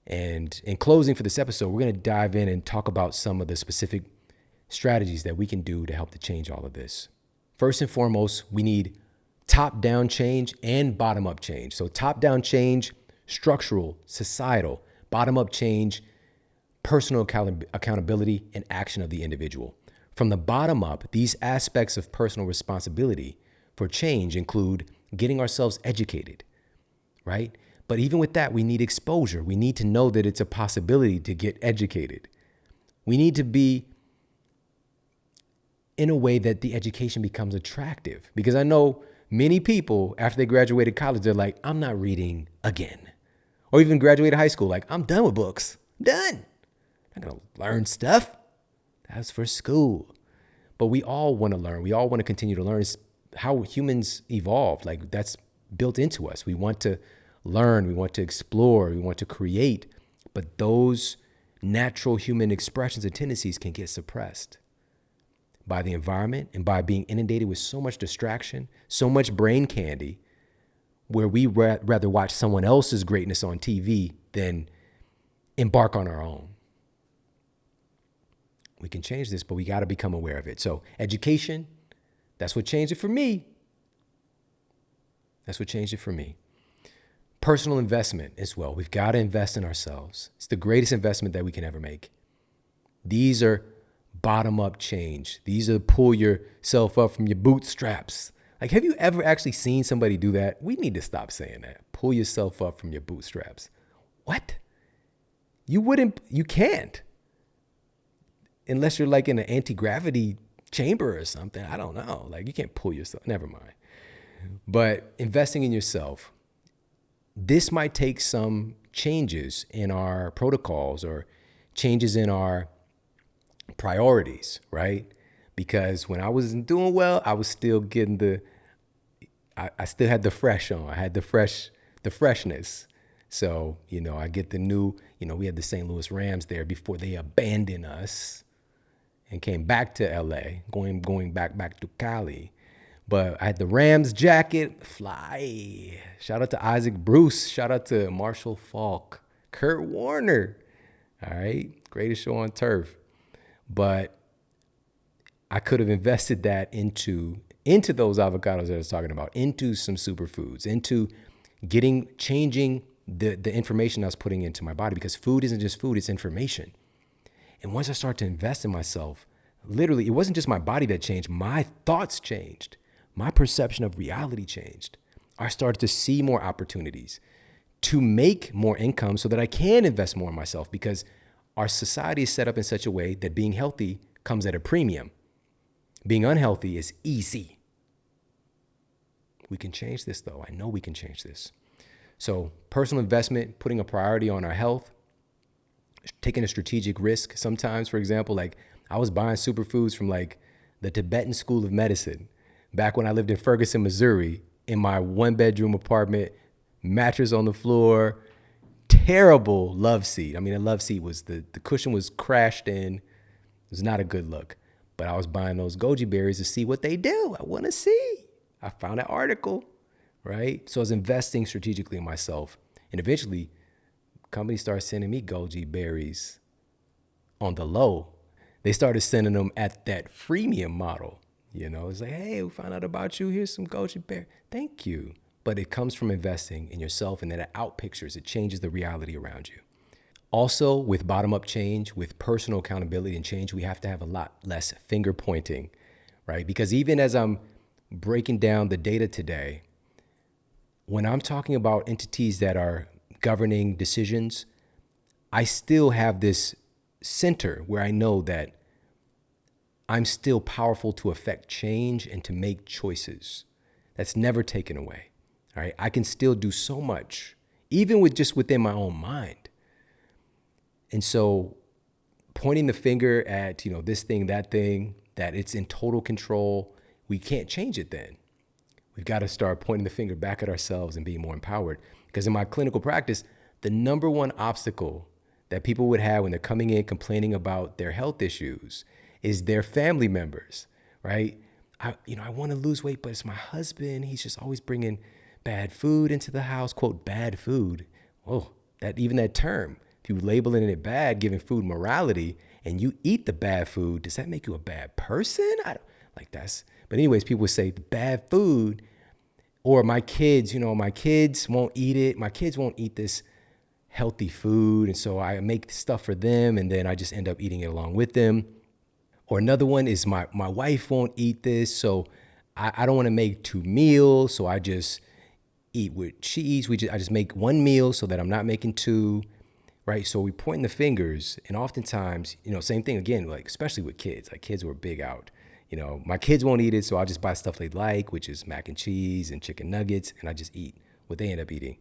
And in closing for this episode, we're going to dive in and talk about some of the specific strategies that we can do to help to change all of this. First and foremost, we need top-down change and bottom-up change. So top-down change, structural, societal; bottom-up change, personal accountability and action of the individual. From the bottom up, these aspects of personal responsibility for change include getting ourselves educated, right? But even with that, we need exposure. We need to know that it's a possibility to get educated. We need to be in a way that the education becomes attractive. Because I know many people, after they graduated college, they're like, I'm not reading again. Or even graduated high school, like, I'm done with books. I'm done. I'm not going to learn stuff. That's for school. But we all want to learn. We all want to continue to learn. It's how humans evolved. Like, that's built into us. We want to learn. We want to explore. We want to create. But those natural human expressions and tendencies can get suppressed by the environment and by being inundated with so much distraction, so much brain candy, where we rather watch someone else's greatness on TV than embark on our own. We can change this, but we got to become aware of it. So education, that's what changed it for me. That's what changed it for me. Personal investment as well. We've got to invest in ourselves. It's the greatest investment that we can ever make. These are bottom-up change. These are pull yourself up from your bootstraps. Like, have you ever actually seen somebody do that? We need to stop saying that. Pull yourself up from your bootstraps. What? You can't. Unless you're like in an anti-gravity chamber or something. I don't know. Like, you can't pull yourself. Never mind. But investing in yourself, this might take some changes in our protocols or changes in our priorities, right? Because when I wasn't doing well, I was still getting the I still had the fresh on. I had the freshness. So, I get the new, we had the St. Louis Rams there before they abandoned us and came back to LA, going back to Cali. But I had the Rams jacket, fly. Shout out to Isaac Bruce. Shout out to Marshall Falk, Kurt Warner. All right, greatest show on turf. But I could have invested that into those avocados that I was talking about, into some superfoods, into changing the information I was putting into my body, because food isn't just food, it's information. And once I started to invest in myself, literally, it wasn't just my body that changed, my thoughts changed. My perception of reality changed. I started to see more opportunities to make more income so that I can invest more in myself, because our society is set up in such a way that being healthy comes at a premium. Being unhealthy is easy. We can change this though. I know we can change this. So personal investment, putting a priority on our health, taking a strategic risk. Sometimes, for example, like I was buying superfoods from like the Tibetan School of Medicine back when I lived in Ferguson, Missouri, in my 1-bedroom apartment, mattress on the floor, terrible love seat. I mean, a love seat was the cushion was crashed in. It was not a good look. But I was buying those goji berries to see what they do. I want to see. I found an article, right? So I was investing strategically in myself. And eventually, companies started sending me goji berries on the low. They started sending them at that freemium model. It's like, hey, we found out about you. Here's some goji berry. Thank you. But it comes from investing in yourself, and then it outpictures. It changes the reality around you. Also, with bottom-up change, with personal accountability and change, we have to have a lot less finger pointing, right? Because even as I'm breaking down the data today, when I'm talking about entities that are governing decisions, I still have this center where I know that I'm still powerful to affect change and to make choices. That's never taken away. All right. I can still do so much, even with just within my own mind. And so pointing the finger at, this thing, that it's in total control, we can't change it then. We've got to start pointing the finger back at ourselves and being more empowered. Because in my clinical practice, the number one obstacle that people would have when they're coming in complaining about their health issues is their family members, right? I want to lose weight, but it's my husband. He's just always bringing bad food into the house, quote, bad food. Oh, that term, if you labeling it bad, giving food morality, and you eat the bad food, does that make you a bad person? But anyways, people would say bad food, or my kids won't eat it. My kids won't eat this healthy food. And so I make stuff for them, and then I just end up eating it along with them. Or another one is my wife won't eat this, so I don't want to make 2 meals, so I just eat what she eats. I just make 1 meal so that I'm not making 2, right? So we point the fingers, and oftentimes, same thing again, like especially with kids. Like kids were big out. My kids won't eat it, so I'll just buy stuff they like, which is mac and cheese and chicken nuggets, and I just eat what they end up eating.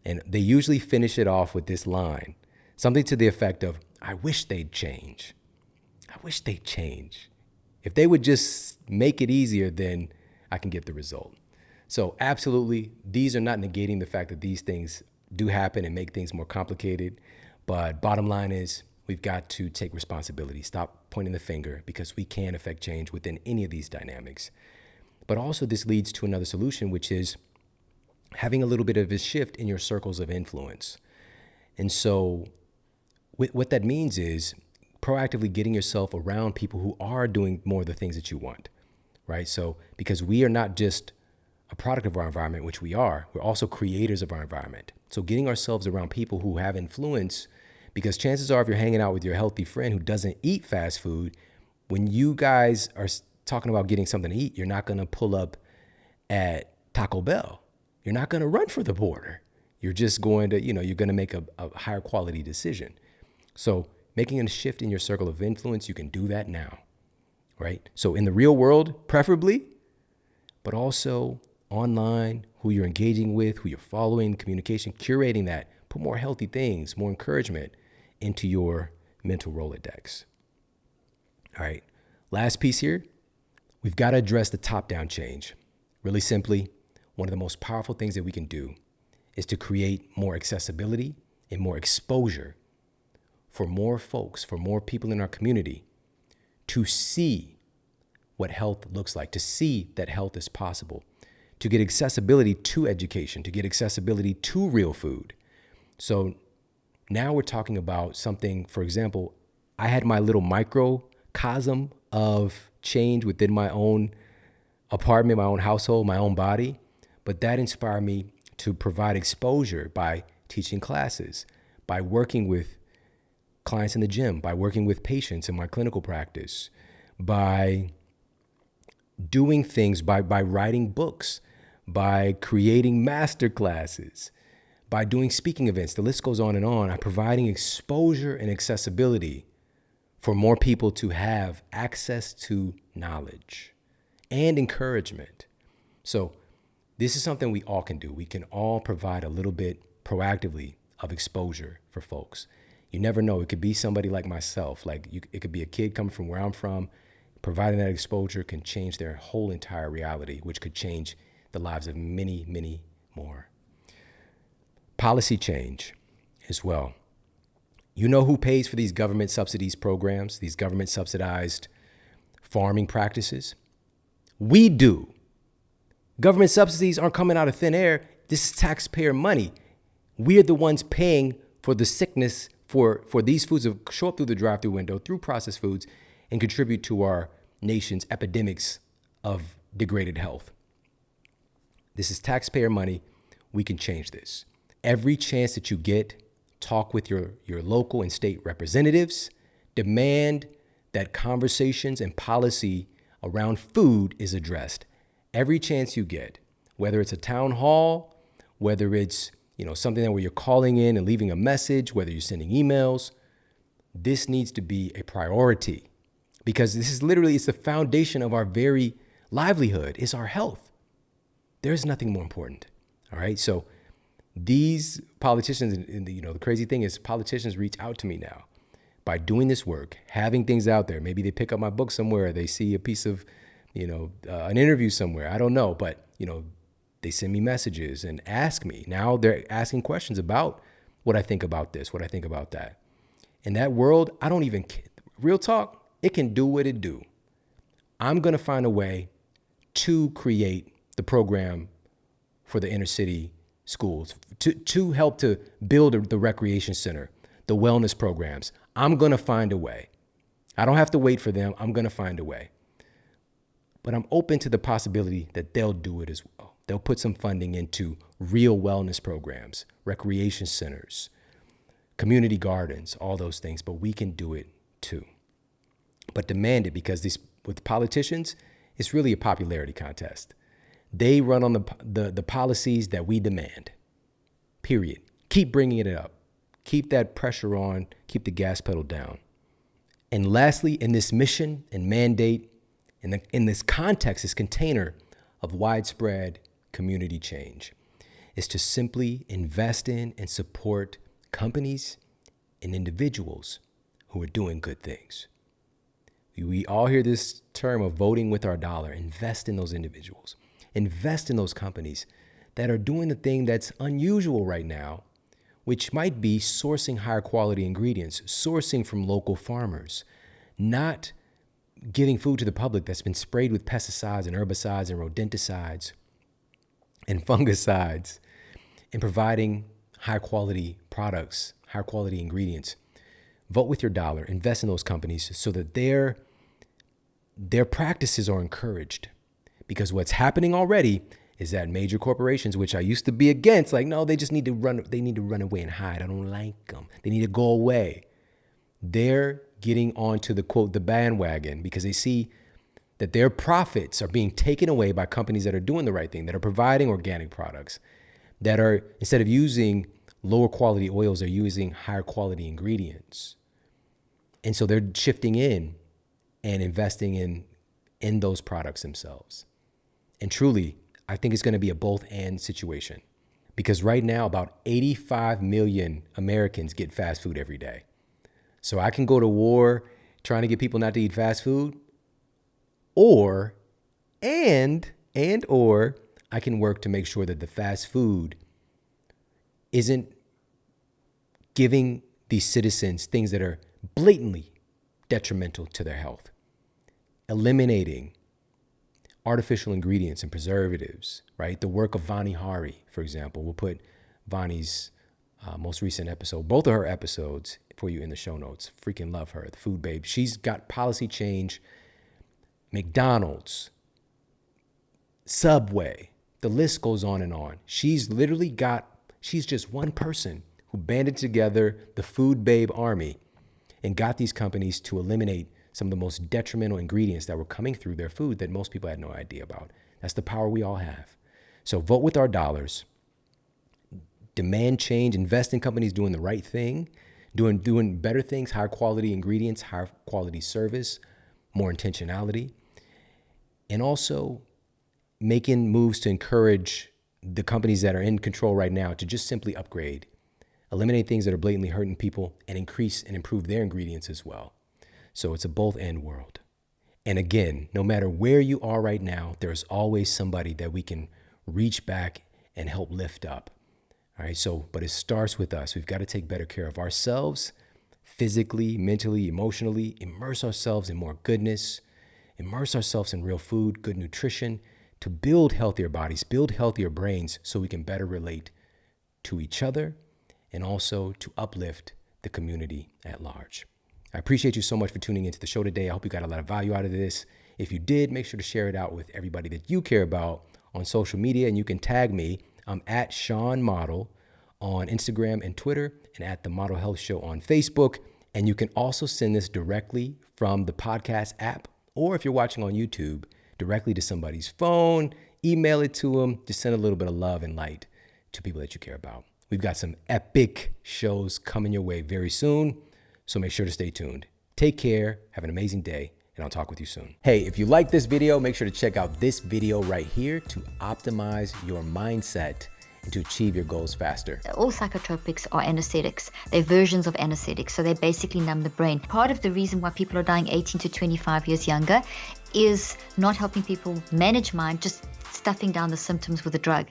And they usually finish it off with this line, something to the effect of, I wish they'd change. I wish they'd change. If they would just make it easier, then I can get the result. So absolutely, these are not negating the fact that these things do happen and make things more complicated. But bottom line is, we've got to take responsibility, stop pointing the finger, because we can affect change within any of these dynamics. But also this leads to another solution, which is having a little bit of a shift in your circles of influence. And so what that means is proactively getting yourself around people who are doing more of the things that you want, right? So because we are not just a product of our environment, which we're also creators of our environment. So getting ourselves around people who have influence, because chances are if you're hanging out with your healthy friend who doesn't eat fast food, when you guys are talking about getting something to eat, you're not going to pull up at Taco Bell. You're not going to run for the border. You're just going to, you're going to make a higher quality decision. So making a shift in your circle of influence, you can do that now, right? So in the real world, preferably, but also online, who you're engaging with, who you're following, communication, curating that, put more healthy things, more encouragement into your mental Rolodex. All right, last piece here, we've got to address the top-down change. Really simply, one of the most powerful things that we can do is to create more accessibility and more exposure for more folks, for more people in our community to see what health looks like, to see that health is possible, to get accessibility to education, to get accessibility to real food. So now we're talking about something, for example, I had my little microcosm of change within my own apartment, my own household, my own body, but that inspired me to provide exposure by teaching classes, by working with clients in the gym, by working with patients in my clinical practice, by doing things, by writing books, by creating master classes, by doing speaking events. The list goes on and on. I'm providing exposure and accessibility for more people to have access to knowledge and encouragement. So this is something we all can do. We can all provide a little bit proactively of exposure for folks. You never know. It could be somebody like myself. It could be a kid coming from where I'm from. Providing that exposure can change their whole entire reality, which could change the lives of many, many more. Policy change as well. You know who pays for these government subsidies programs, these government subsidized farming practices? We do. Government subsidies aren't coming out of thin air. This is taxpayer money. We're the ones paying for the sickness for these foods to show up through the drive-through window, through processed foods, and contribute to our nation's epidemics of degraded health. This is taxpayer money. We can change this. Every chance that you get, talk with your local and state representatives, demand that conversations and policy around food is addressed. Every chance you get, whether it's a town hall, whether it's something where you're calling in and leaving a message, whether you're sending emails, this needs to be a priority because this is literally, it's the foundation of our very livelihood, is our health. There's nothing more important. All right. So these politicians, the crazy thing is politicians reach out to me now by doing this work, having things out there. Maybe they pick up my book somewhere. They see a piece of, an interview somewhere. I don't know. But, they send me messages and ask me. Now they're asking questions about what I think about this, what I think about that. In that world, I don't even, real talk, it can do what it do. I'm going to find a way to create the program for the inner city schools, to help to build the recreation center, the wellness programs. I'm going to find a way. I don't have to wait for them. I'm going to find a way. But I'm open to the possibility that they'll do it as well. They'll put some funding into real wellness programs, recreation centers, community gardens, all those things. But we can do it too. But demand it, because with politicians, it's really a popularity contest. They run on the policies that we demand, period. Keep bringing it up. Keep that pressure on. Keep the gas pedal down. And lastly, in this mission and mandate, in this context, this container of widespread community change, is to simply invest in and support companies and individuals who are doing good things. We all hear this term of voting with our dollar. Invest in those individuals. Invest in those companies that are doing the thing that's unusual right now, which might be sourcing higher quality ingredients, sourcing from local farmers, not giving food to the public that's been sprayed with pesticides and herbicides and rodenticides and fungicides, and providing high quality products, high quality ingredients. Vote with your dollar. Invest in those companies so that their practices are encouraged. Because what's happening already is that major corporations, which I used to be against, no, they just need to run away and hide. I don't like them. They need to go away. They're getting onto the quote, the bandwagon, because they see that their profits are being taken away by companies that are doing the right thing, that are providing organic products, that are, instead of using lower quality oils, they're using higher quality ingredients. And so they're shifting in and investing in those products themselves. And truly, I think it's going to be a both and situation, because right now about 85 million Americans get fast food every day. So I can go to war trying to get people not to eat fast food, or I can work to make sure that the fast food isn't giving these citizens things that are blatantly detrimental to their health. Eliminating artificial ingredients and preservatives, right? The work of Vani Hari, for example. We'll put Vani's most recent episode, both of her episodes, for you in the show notes. Freaking love her, the food babe. She's got policy change. McDonald's, Subway, the list goes on and on. She's just one person who banded together the food babe army and got these companies to eliminate some of the most detrimental ingredients that were coming through their food that most people had no idea about. That's the power we all have. So vote with our dollars, demand change, invest in companies doing the right thing, doing better things, higher quality ingredients, higher quality service, more intentionality, and also making moves to encourage the companies that are in control right now to just simply upgrade, eliminate things that are blatantly hurting people, and increase and improve their ingredients as well. So it's a both-and world. And again, no matter where you are right now, there's always somebody that we can reach back and help lift up. All right, but it starts with us. We've got to take better care of ourselves, physically, mentally, emotionally, immerse ourselves in more goodness, immerse ourselves in real food, good nutrition, to build healthier bodies, build healthier brains so we can better relate to each other and also to uplift the community at large. I appreciate you so much for tuning into the show today. I hope you got a lot of value out of this. If you did, make sure to share it out with everybody that you care about on social media, and you can tag me. I'm at Shawn Model on Instagram and Twitter, and at The Model Health Show on Facebook. And you can also send this directly from the podcast app, or if you're watching on YouTube, directly to somebody's phone, email it to them. Just send a little bit of love and light to people that you care about. We've got some epic shows coming your way very soon, so make sure to stay tuned. Take care, have an amazing day, and I'll talk with you soon. Hey, if you like this video, make sure to check out this video right here to optimize your mindset and to achieve your goals faster. All psychotropics are anesthetics. They're versions of anesthetics, so they basically numb the brain. Part of the reason why people are dying 18 to 25 years younger is not helping people manage mind, just stuffing down the symptoms with a drug.